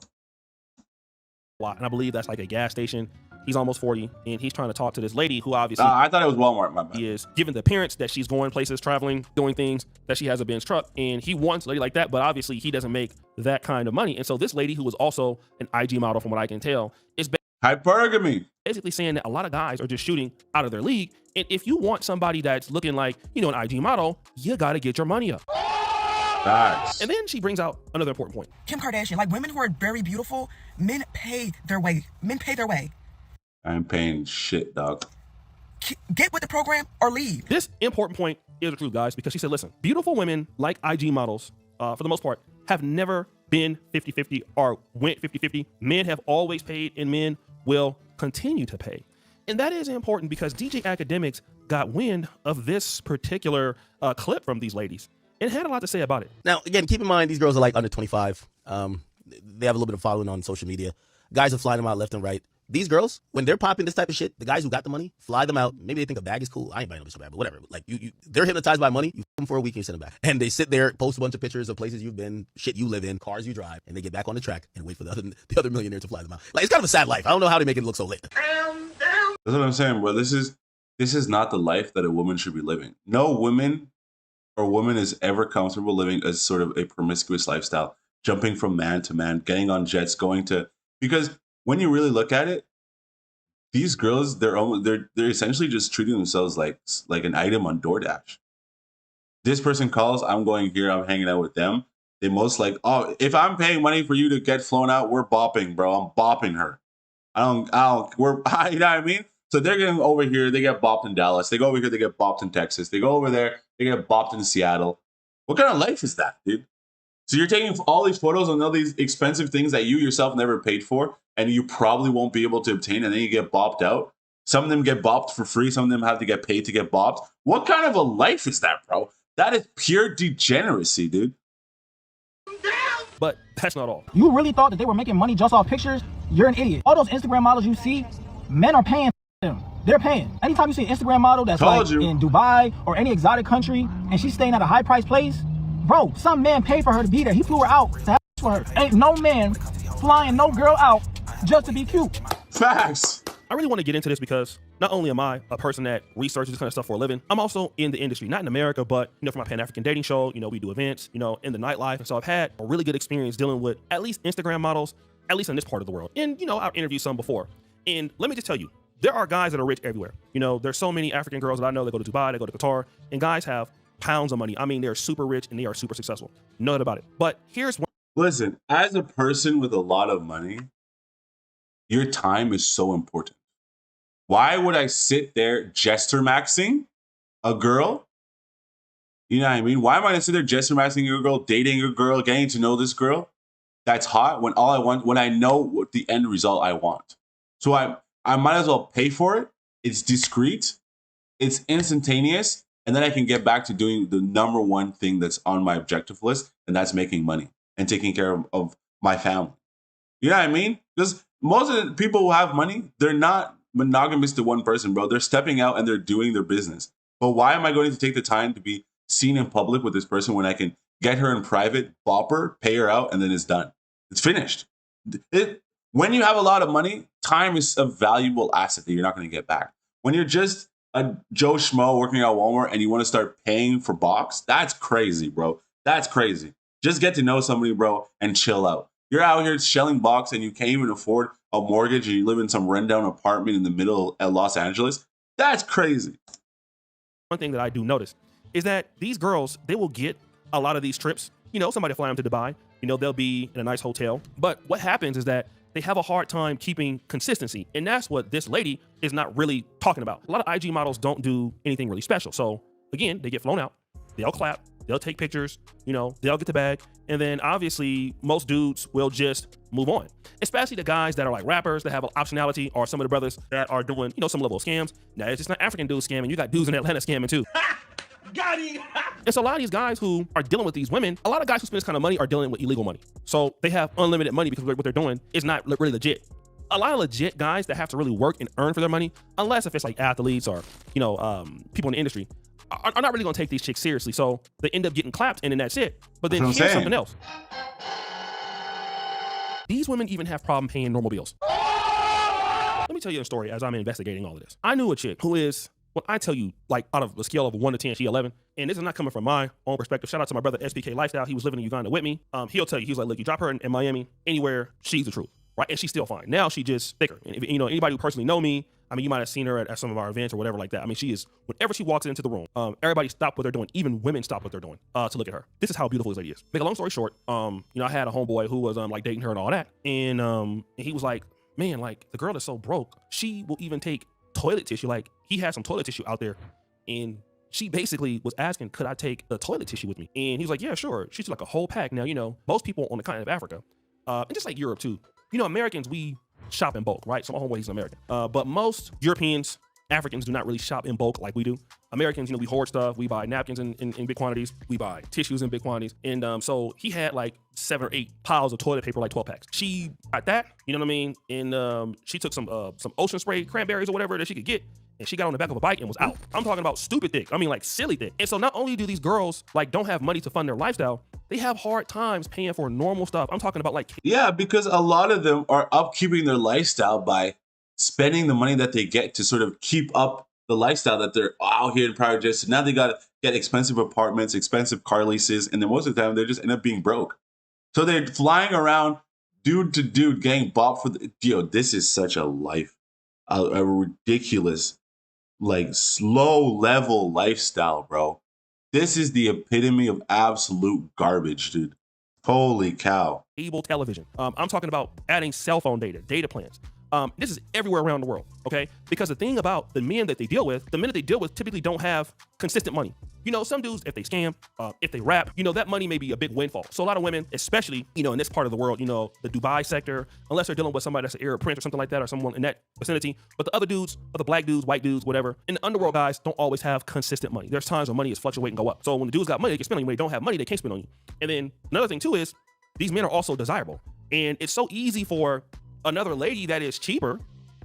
And I believe that's like a gas station. He's almost 40, and he's trying to talk to this lady who obviously... I thought it was Walmart, my bad. He is, given the appearance that she's going places, traveling, doing things, that she has a Benz truck, and he wants a lady like that, but obviously he doesn't make that kind of money. And so this lady, who is also an IG model, from what I can tell, is hypergamy. Basically saying that a lot of guys are just shooting out of their league. And if you want somebody that's looking like, an IG model, you got to get your money up. Facts. And then she brings out another important point. Kim Kardashian, like women who are very beautiful, men pay their way. Men pay their way. I ain't paying shit, dog. Get with the program or leave. This important point is the truth, guys, because she said, listen, beautiful women like IG models, for the most part, have never been 50-50 or went 50-50. Men have always paid, and men will continue to pay. And that is important because DJ Academics got wind of this particular clip from these ladies and had a lot to say about it. Now, again, keep in mind, these girls are like under 25. They have a little bit of following on social media. Guys are flying them out left and right. These girls, when they're popping this type of shit, the guys who got the money, fly them out. Maybe they think a bag is cool. I ain't buying no bitch a bag, but whatever. Like, they're hypnotized by money. You f them for a week and you send them back. And they sit there, post a bunch of pictures of places you've been, shit you live in, cars you drive, and they get back on the track and wait for the other millionaire to fly them out. Like, it's kind of a sad life. I don't know how they make it look so lit. That's what I'm saying, bro. This is not the life that a woman should be living. No woman or woman is ever comfortable living as sort of a promiscuous lifestyle, jumping from man to man, getting on jets, because when you really look at it, these girls, they're essentially just treating themselves like an item on DoorDash. This person calls, I'm going here, I'm hanging out with them. They most like, oh, if I'm paying money for you to get flown out, we're bopping, bro. I'm bopping her. You know what I mean? So they're getting over here, they get bopped in Dallas. They go over here, they get bopped in Texas. They go over there, they get bopped in Seattle. What kind of life is that, dude? So you're taking all these photos on all these expensive things that you yourself never paid for, and you probably won't be able to obtain, and then you get bopped out. Some of them get bopped for free. Some of them have to get paid to get bopped. What kind of a life is that, bro? That is pure degeneracy, dude. But that's not all. You really thought that they were making money just off pictures? You're an idiot. All those Instagram models you see, men are paying them. They're paying. Anytime you see an Instagram model that's in Dubai or any exotic country and she's staying at a high price place, bro, some man paid for her to be there. He flew her out to have for her. Ain't no man flying no girl out just to be cute. Facts. I really want to get into this because not only am I a person that researches this kind of stuff for a living, I'm also in the industry, not in America, but for my Pan-African dating show, we do events, in the nightlife. And so I've had a really good experience dealing with at least Instagram models, at least in this part of the world. And, I've interviewed some before. And let me just tell you, there are guys that are rich everywhere. There's so many African girls that I know that go to Dubai, they go to Qatar, and guys have pounds of money. I mean, they're super rich and they are super successful. No doubt about it. But here's one. Listen, as a person with a lot of money, your time is so important. Why would I sit there jester maxing a girl? You know what I mean? Why am I gonna sit there jester maxing a girl, dating a girl, getting to know this girl that's hot when all I want, when I know what the end result I want? So I might as well pay for it. It's discreet, it's instantaneous, and then I can get back to doing the number one thing that's on my objective list, and that's making money and taking care of my family. You know what I mean? Because most of the people who have money, they're not monogamous to one person, bro. They're stepping out and they're doing their business. But why am I going to take the time to be seen in public with this person when I can get her in private, bop her, pay her out, and then it's done? It's finished. When you have a lot of money, time is a valuable asset that you're not going to get back. When you're just a Joe Schmo working at Walmart and you want to start paying for box, that's crazy, bro. That's crazy. Just get to know somebody, bro, and chill out. You're out here shelling box and you can't even afford a mortgage and you live in some rundown apartment in the middle of Los Angeles. That's crazy. One thing that I do notice is that these girls, they will get a lot of these trips. Somebody fly them to Dubai. They'll be in a nice hotel. But what happens is that they have a hard time keeping consistency. And that's what this lady is not really talking about. A lot of IG models don't do anything really special. So again, they get flown out, they'll clap, they'll take pictures, they'll get the bag. And then obviously most dudes will just move on, especially the guys that are like rappers that have an optionality, or some of the brothers that are doing, some level of scams. Now it's just not African dudes scamming. You got dudes in Atlanta scamming too. Got it. And so a lot of these guys who are dealing with these women, a lot of guys who spend this kind of money are dealing with illegal money. So they have unlimited money because what they're doing is not really legit. A lot of legit guys that have to really work and earn for their money, unless if it's like athletes or, people in the industry, are not really going to take these chicks seriously. So they end up getting clapped and then that's it. But then here's something else. These women even have problem paying normal bills. Let me tell you a story as I'm investigating all of this. I knew a chick who is, well, I tell you, like out of a scale of 1 to 10, she 11. And this is not coming from my own perspective. Shout out to my brother, SBK Lifestyle. He was living in Uganda with me. He'll tell you, he's like, look, you drop her in Miami, anywhere, she's the truth, right? And she's still fine. Now she just thicker. And if, anybody who personally know me, I mean, you might have seen her at some of our events or whatever like that. I mean, she is, whenever she walks into the room, everybody stop what they're doing. Even women stop what they're doing to look at her. This is how beautiful this lady is. Make a long story short, I had a homeboy who was like dating her and all that. And he was like, man, like the girl is so broke. She will even take toilet tissue. Like he had some toilet tissue out there and she basically was asking, could I take the toilet tissue with me? And he was like, yeah, sure. She took like a whole pack. Now, most people on the continent of Africa, and just like Europe too, Americans, we shop in bulk, right? So my homeboy, he's an American. But most Europeans, Africans do not really shop in bulk like we do. Americans, we hoard stuff. We buy napkins in big quantities. We buy tissues in big quantities. And so he had like 7 or 8 piles of toilet paper, like 12 packs. She got that, you know what I mean? And she took some ocean spray cranberries or whatever that she could get. And she got on the back of a bike and was out. I'm talking about stupid thick. I mean, like silly thick. And so not only do these girls like don't have money to fund their lifestyle, they have hard times paying for normal stuff. I'm talking about like... Yeah, because a lot of them are upkeeping their lifestyle by spending the money that they get to sort of keep up the lifestyle that they're out here in private jets. So now they got to get expensive apartments, expensive car leases, and then most of the time they just end up being broke. So they're flying around dude to dude getting bopped for the... this is such a life, a ridiculous, like slow level lifestyle, bro. This is the epitome of absolute garbage, dude. Holy cow. Cable television. I'm talking about adding cell phone data plans. This is everywhere around the world, okay? Because the thing about the men that they deal with, typically don't have consistent money. You know, some dudes, if they scam, if they rap, you know, that money may be a big windfall. So a lot of women, especially, you know, in this part of the world, you know, the Dubai sector, unless they're dealing with somebody that's an Arab prince or something like that, or someone in that vicinity. But the other dudes, other black dudes, white dudes, whatever, in the underworld guys don't always have consistent money. There's times when money is fluctuate and go up. So when the dudes got money, they can spend on you. When they don't have money, they can't spend on you. And then another thing too is these men are also desirable. And it's so easy for another lady that is cheaper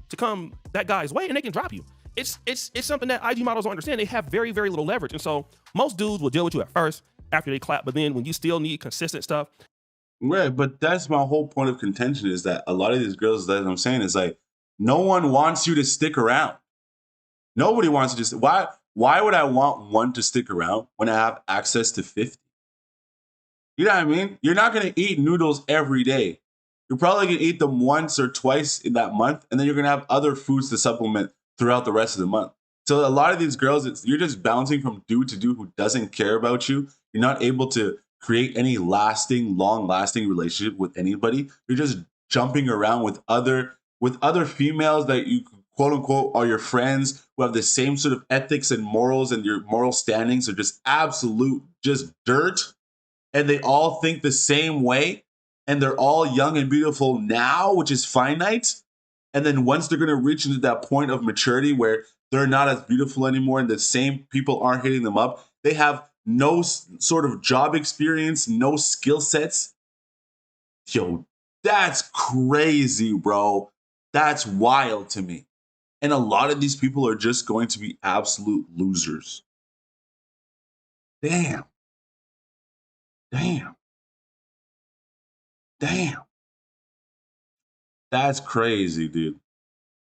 to come that guy's way and they can drop you. It's something that IG models don't understand. They have very, very little leverage. And so most dudes will deal with you at first after they clap, but then when you still need consistent stuff. Right, but that's my whole point of contention is that a lot of these girls that I'm saying is like, no one wants you to stick around. Nobody wants to just, why would I want one to stick around when I have access to 50? You know what I mean? You're not going to eat noodles every day. You're probably going to eat them once or twice in that month, and then you're going to have other foods to supplement throughout the rest of the month. So a lot of these girls, you're just bouncing from dude to dude who doesn't care about you. You're not able to create any long-lasting relationship with anybody. You're just jumping around with other females that you quote unquote are your friends who have the same sort of ethics and morals, and your moral standings are just absolute just dirt. And they all think the same way. And they're all young and beautiful now, which is finite. And then once they're going to reach into that point of maturity where they're not as beautiful anymore and the same people aren't hitting them up, they have no sort of job experience, no skill sets. Yo, that's crazy, bro. That's wild to me. And a lot of these people are just going to be absolute losers. Damn. That's crazy, dude.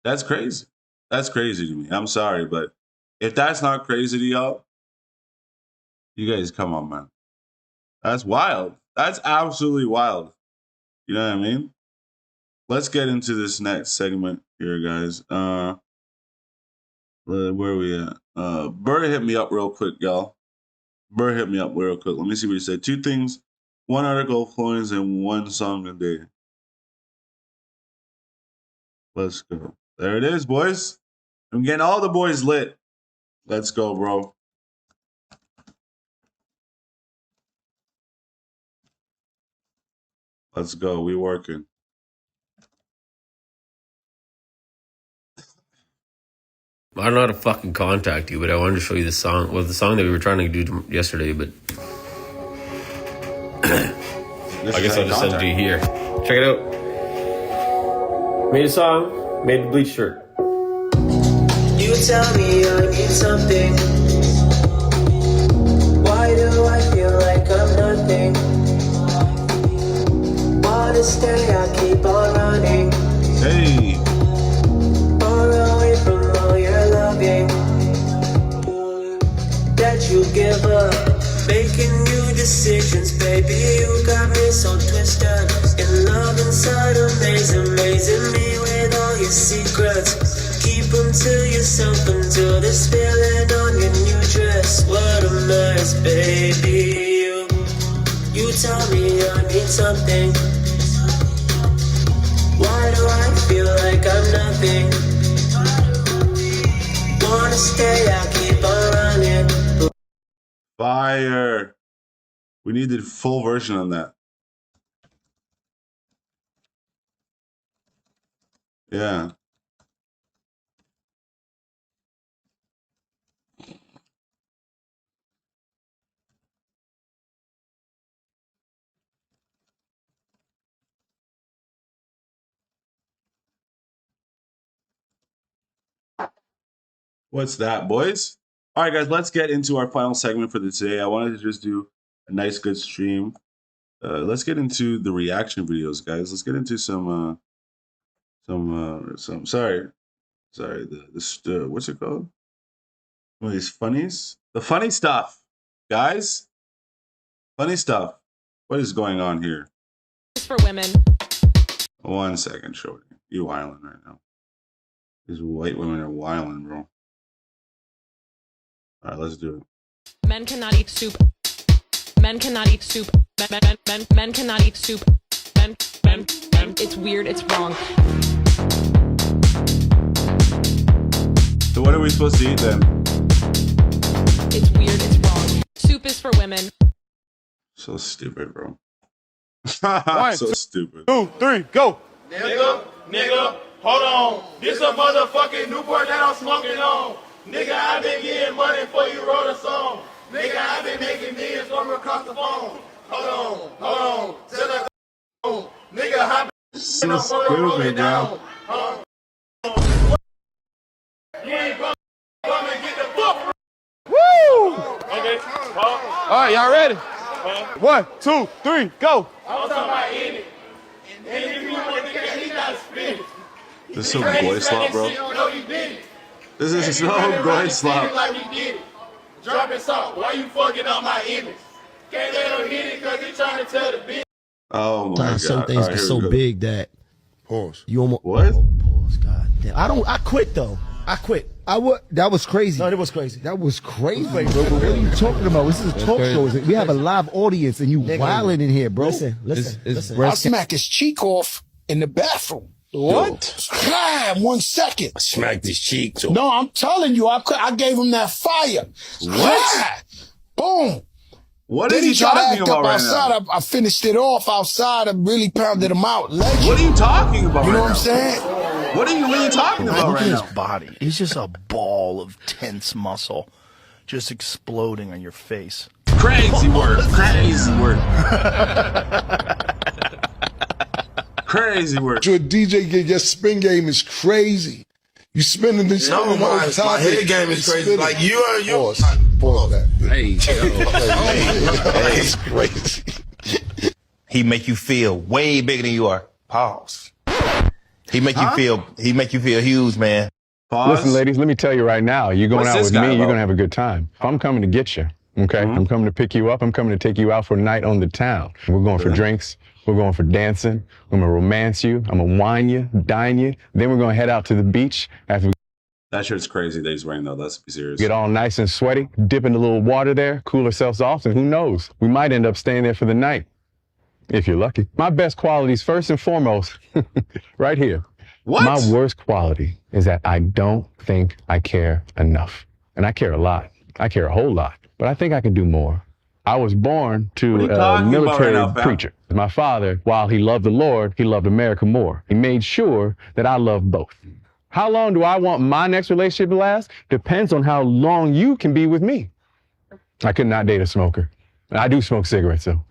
That's crazy. That's crazy to me. I'm sorry, but if that's not crazy to y'all, you guys come on, man. That's wild. That's absolutely wild. You know what I mean? Let's get into this next segment here, guys. Where are we at? Bird hit me up real quick, y'all. Bird hit me up real quick. Let me see what he said. 2 things, 1 article of coins, and 1 song a day. Let's go. There it is, boys. I'm getting all the boys lit. Let's go, bro. Let's go. We working. I don't know how to fucking contact you, but I wanted to show you the song. Well, the song that we were trying to do yesterday, but I guess I'll just send it to you here. Check it out. Made a song, made the bleach shirt. You tell me I need something. Why do I feel like I'm nothing? Wanna stay, I keep on running. Hey. Far away from all your loving that you give up. Making new decisions, baby, you got me so twisted. In love inside, amazing me with all your secrets. Keep them to yourself until they're spilling on your new dress. What a mess, baby. You tell me I need something. Why do I feel like I'm nothing? Wanna stay, I keep on running. Fire. We need the full version on that. Yeah. What's that, boys? All right, guys, let's get into our final segment for the today. I wanted to just do a nice, good stream. Let's get into the reaction videos, guys. Let's get into some sorry, what's it called? One of these funnies? The funny stuff, guys. Funny stuff. What is going on here? For women. 1 second, Shorty. You wilding right now. These white women are wilding, bro. All right, let's do it. Men cannot eat soup. Men cannot eat soup. Men cannot eat soup. Men. It's weird. It's wrong. So what are we supposed to eat then? It's weird. It's wrong. Soup is for women. So stupid, bro. One, so two, stupid. 2, 3, go. Nigga, hold on. This a motherfucking Newport that I'm smoking on. Nigga, I been getting money before you wrote a song. Nigga, I been making millions from across the phone. Hold on. Tell that on. Nigga, I been So stupid, bro. You ain't gonna get the fuck. Woo! Okay. All right, y'all ready? 1, 2, 3, go. I'm talking about in it. And if you want to get, he got spin. This is so boy slop, bro. This is so boy slop. Like we did it. Drop it salt. Why you fucking up my image? Can't let him hit it because he trying to tell the bitch. Oh my god. Some things are so big that you almost what? Pause. God damn. I quit though. I quit. That was crazy. No, it was crazy. That was crazy, bro. What are you talking about? This is a talk show. We have a live audience, and you wilding in here, bro. Listen. I'll smack his cheek off in the bathroom. What? God, 1 second. I smacked his cheek too. No, I'm telling you, I gave him that fire. What? Boom. What then is he talking about right outside. now? I finished it off outside. I really pounded him out. Legend. What are you talking about? You know right what I'm saying? What are you talking about Look right at now? his body. He's just a ball of tense muscle, just exploding on your face. Crazy word. Crazy word. Crazy word. Your DJ gig, your spin game is crazy. You spinning this shit all the time. My head game is crazy. Like you are you. Pause that. Hey, It's crazy. He make you feel way bigger than you are. Pause. He make you feel huge, man. Pause. Listen, ladies, let me tell you right now. You're going What's out this with guy me, you're about? going to have a good time. I'm coming to get you, okay? I'm coming to pick you up. I'm coming to take you out for a night on the town. We're going for drinks. We're going for dancing. I'm going to romance you. I'm going to wine you, dine you. Then we're going to head out to the beach after we That shirt's crazy that he's wearing though. Let's be serious. get all nice and sweaty, dip in a little water there, cool ourselves off, and who knows? We might end up staying there for the night, if you're lucky. My best qualities, first and foremost, right here. What? My worst quality is that I don't think I care enough. And I care a lot. I care a whole lot. But I think I can do more. I was born What are to you a talking about military right now, fam? preacher. My father, while he loved the Lord, he loved America more. He made sure that I loved both. How long do I want my next relationship to last? Depends on how long you can be with me. I could not date a smoker. I do smoke cigarettes, though.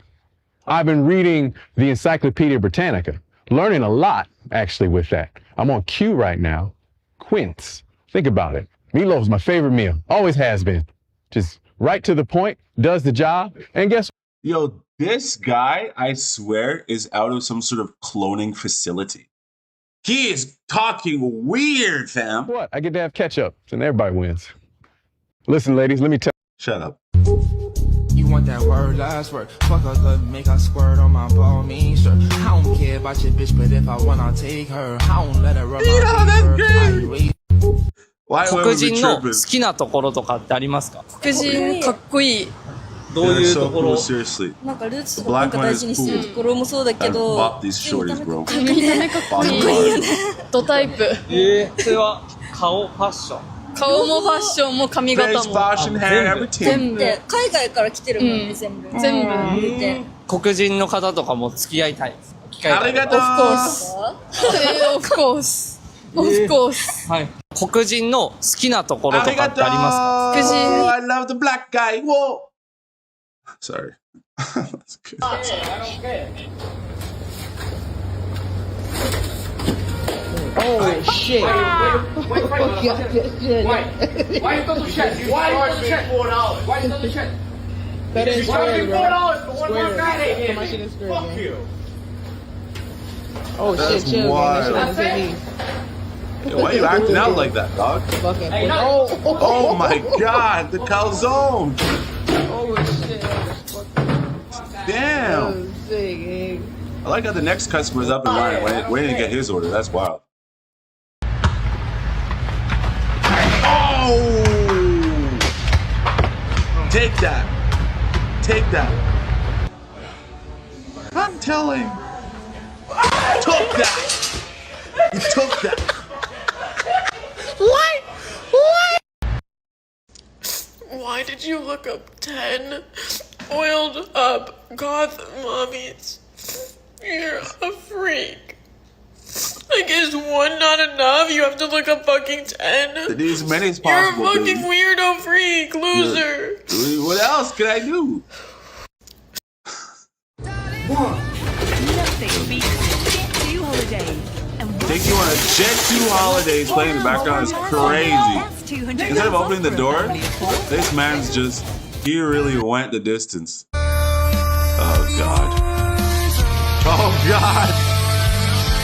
I've been reading the Encyclopedia Britannica, learning a lot, actually, with that. I'm on Q right now. Quince. Think about it. Meatloaf's my favorite meal. Always has been. Just right to the point, does the job, and guess what? Yo, this guy, I swear, is out of some sort of cloning facility. He is talking weird, fam. What? I get to have ketchup, and everybody wins. Listen, ladies, let me tell. Shut up. You want that word, last word. Fuck a good, make a squirt on my ball, mean shirt. I don't care about your bitch, but if I want, I'll take her. I don't let her rub my黒人の好きなところとかってありますか？黒人かっこいい。どういうところ？なんかルーツとか文化大事にしてるところもそうだけど、見た目かっこいいよね。ドタイプ。それは顔、ファッション。顔もファッションも髪型も全部。海外から来てるもんね、全部。全部入れて。黒人の方とかも付き合いたいですか？ありがとう。Of course. Of course. はい。黒人の好きなところとかってありますか？黒人。I love the black guy. Whoa. Sorry. That's good. Oh shit. Wait, why you go to check? Why you go to check? Why you go to check? That is $4 square, for one guy ain't here. My shit is square. Fuck you. Oh That's shit, chill, wild. man. That shit doesn't hit me. Yo, why are you acting out like that, dog? Hey, Oh my god, the calzone. Oh shit. Damn. I like how the next customer's up and running waiting to get his order. That's wild. Oh! Take that. Take that. I'm telling. Took that. You took that. What? What? Why did you look up 10 oiled up goth mommies? You're a freak. Like, is one not enough? You have to look up fucking 10? As many as possible. You're a fucking weirdo freak, loser. What else could I do? Take you on a Jet 2 holidays playing in the background is crazy. Instead of opening the door, this man's just, he really went the distance. Oh God. Oh God.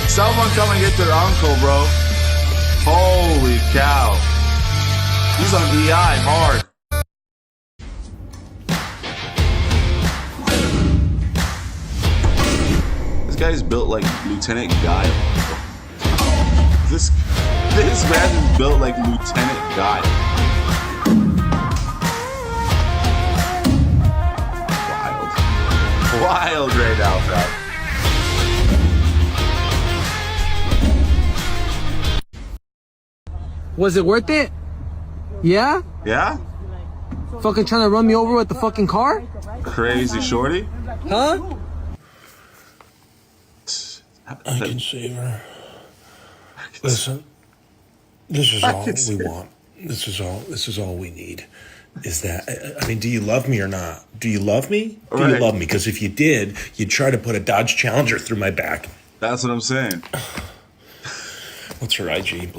Someone come and get their uncle, bro. Holy cow. He's on EI hard. This guy's built like Lieutenant Guile. This man is built like Lieutenant Guile. Wild right now, bro. Was it worth it? Yeah? Yeah? Fucking trying to run me over with the fucking car? Crazy shorty? Huh? I can save her. Listen, this is all we want. This is all we need. Is that, I mean, do you love me or not? Do you love me? Do you love me? Because if you did, you'd try to put a Dodge Challenger through my back. That's what I'm saying. What's her IG?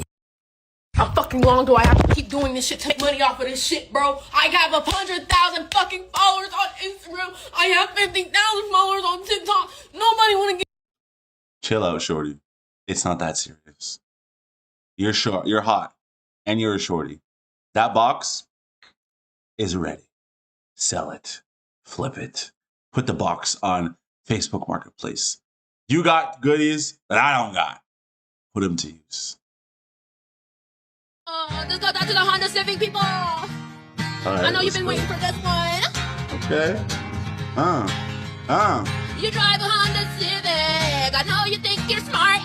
How fucking long do I have to keep doing this shit to make money off of this shit, bro? I have 100,000 fucking followers on Instagram. I have 50,000 followers on TikTok. Nobody wanna get. Chill out, shorty. It's not that serious. You're short. You're hot, and you're a shorty. That box is ready. Sell it, flip it, put the box on Facebook Marketplace. You got goodies that I don't got. Put them to use. This goes out to the Honda Civic people. I know you've been waiting for this one. Okay. You drive a Honda Civic. I know you think you're smart.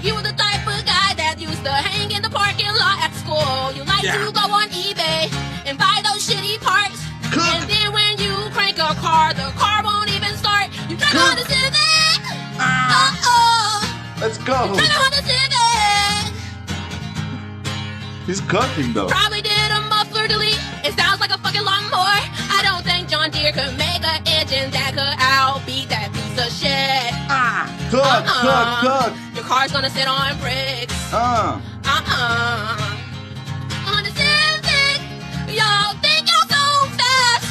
You the type of guy that used to hang in the parking lot at school. You like to go on eBay and buy those shitty parts. And then when you crank a car, the car won't even start. You drive a Honda Civic. Let's go. You drive a Honda Civic. He's cooking though. Probably did a muffler delete. It sounds like a fucking lawnmower. I don't think John Deere could make an engine that could outbeat that piece of shit. Cook. Your car's gonna sit on bricks. On the Civic, y'all think you're so fast.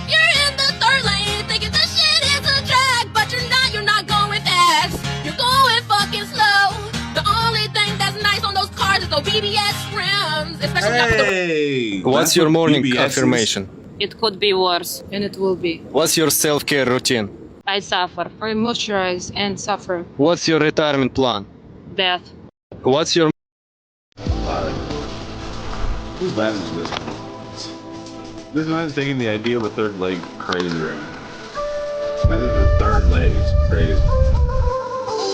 You're in the third lane thinking the shit is a drag, but you're not going fast. You're going fucking slow. The only thing that's nice on those cars is those BBS rims, especially Hey, what's your morning BBSs? affirmation? It could be worse, and it will be. What's your self-care routine? I suffer. I moisturize and suffer. What's your retirement plan? Death. What's your... Who's managing this one? This man's taking the idea of a third leg crazy right now. I think the third leg is crazy.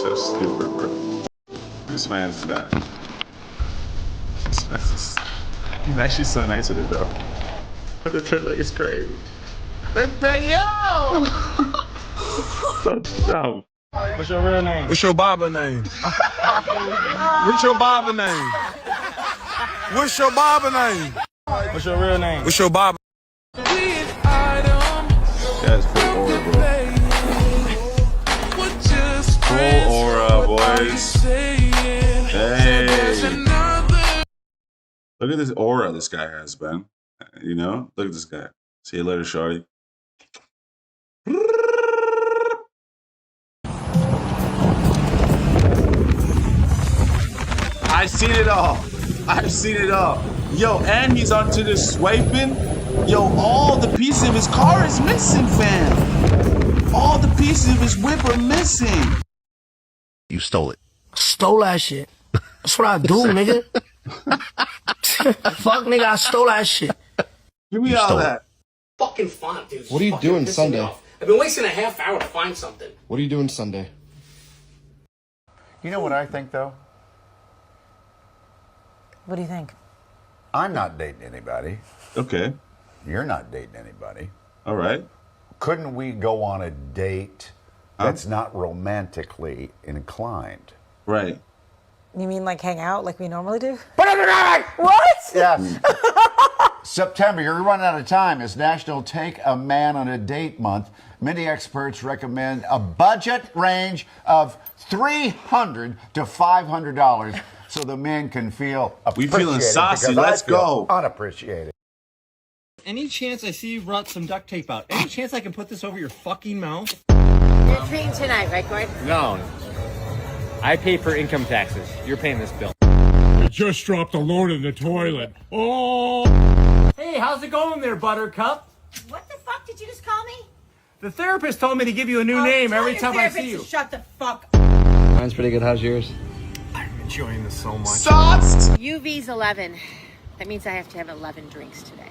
So stupid, bro. This man's that. He's actually so nice with it though. But the third leg is crazy. Yo! So dumb. What's your real name? What's your barber name? What's your barber name? What's your barber name? What's your real name? What's your barber? That's full aura, bro. Full aura, boys. Hey. Look at this aura this guy has, Ben. You know? Look at this guy. See you later, shawty. I've seen it all. I've seen it all. Yo, and he's onto this swiping. Yo, all the pieces of his car is missing, fam. All the pieces of his whip are missing. You stole it. Stole that shit. That's what I do, nigga. Fuck, nigga, I stole that shit. Give me all that. Fucking font, dude. What are you doing Sunday? I've been wasting a half hour to find something. What are you doing Sunday? You know what I think, though? What do you think? I'm not dating anybody. Okay. You're not dating anybody. All right. Couldn't we go on a date that's not romantically inclined? Right. You mean like hang out like we normally do? What? Yes. September, you're running out of time. It's National Take a Man on a Date Month. Many experts recommend a budget range of $300 to $500 so the man can feel appreciated. We feeling saucy. Let's go. Unappreciated. Any chance I see you brought some duct tape out? Any chance I can put this over your fucking mouth? You're treating tonight, right, Gordon? No. I pay for income taxes. You're paying this bill. I just dropped a load in the toilet. Oh! Hey, how's it going there, Buttercup? What the fuck did you just call me? The therapist told me to give you a new name every time I see you. Shut the fuck up. Mine's pretty good. How's yours? I'm enjoying this so much. UV's 11. That means I have to have 11 drinks today.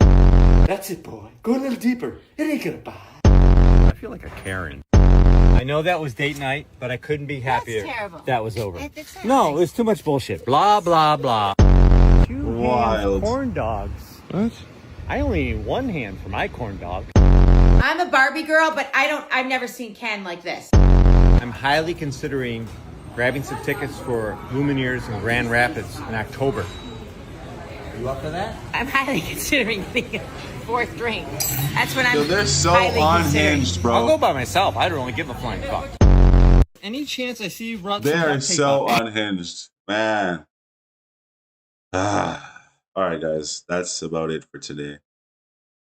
That's it, boy. Go a little deeper. It ain't gonna buy. I feel like a Karen. I know that was date night, but I couldn't be happier. That's terrible. That was over. That's not No, nice. it's too much bullshit. Blah, blah, blah. Wild. Corn dogs. What? I only need one hand for my corn dog. I'm a Barbie girl, but I've never seen Ken like this. I'm highly considering grabbing some tickets for Lumineers in Grand Rapids in October. Are you up for that? I'm highly considering the fourth drink. That's when I'm. Yo, they're so highly unhinged, bro. I'll go by myself. I don't really give a flying fuck. Any chance I see you brought They some are duct tape so out? unhinged, man. All right, guys, that's about it for today.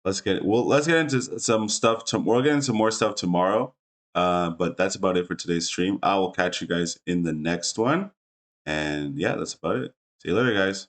Let's get into some stuff. We'll get into more stuff tomorrow, but that's about it for today's stream. I will catch you guys in the next one, and yeah, that's about it. See you later, guys.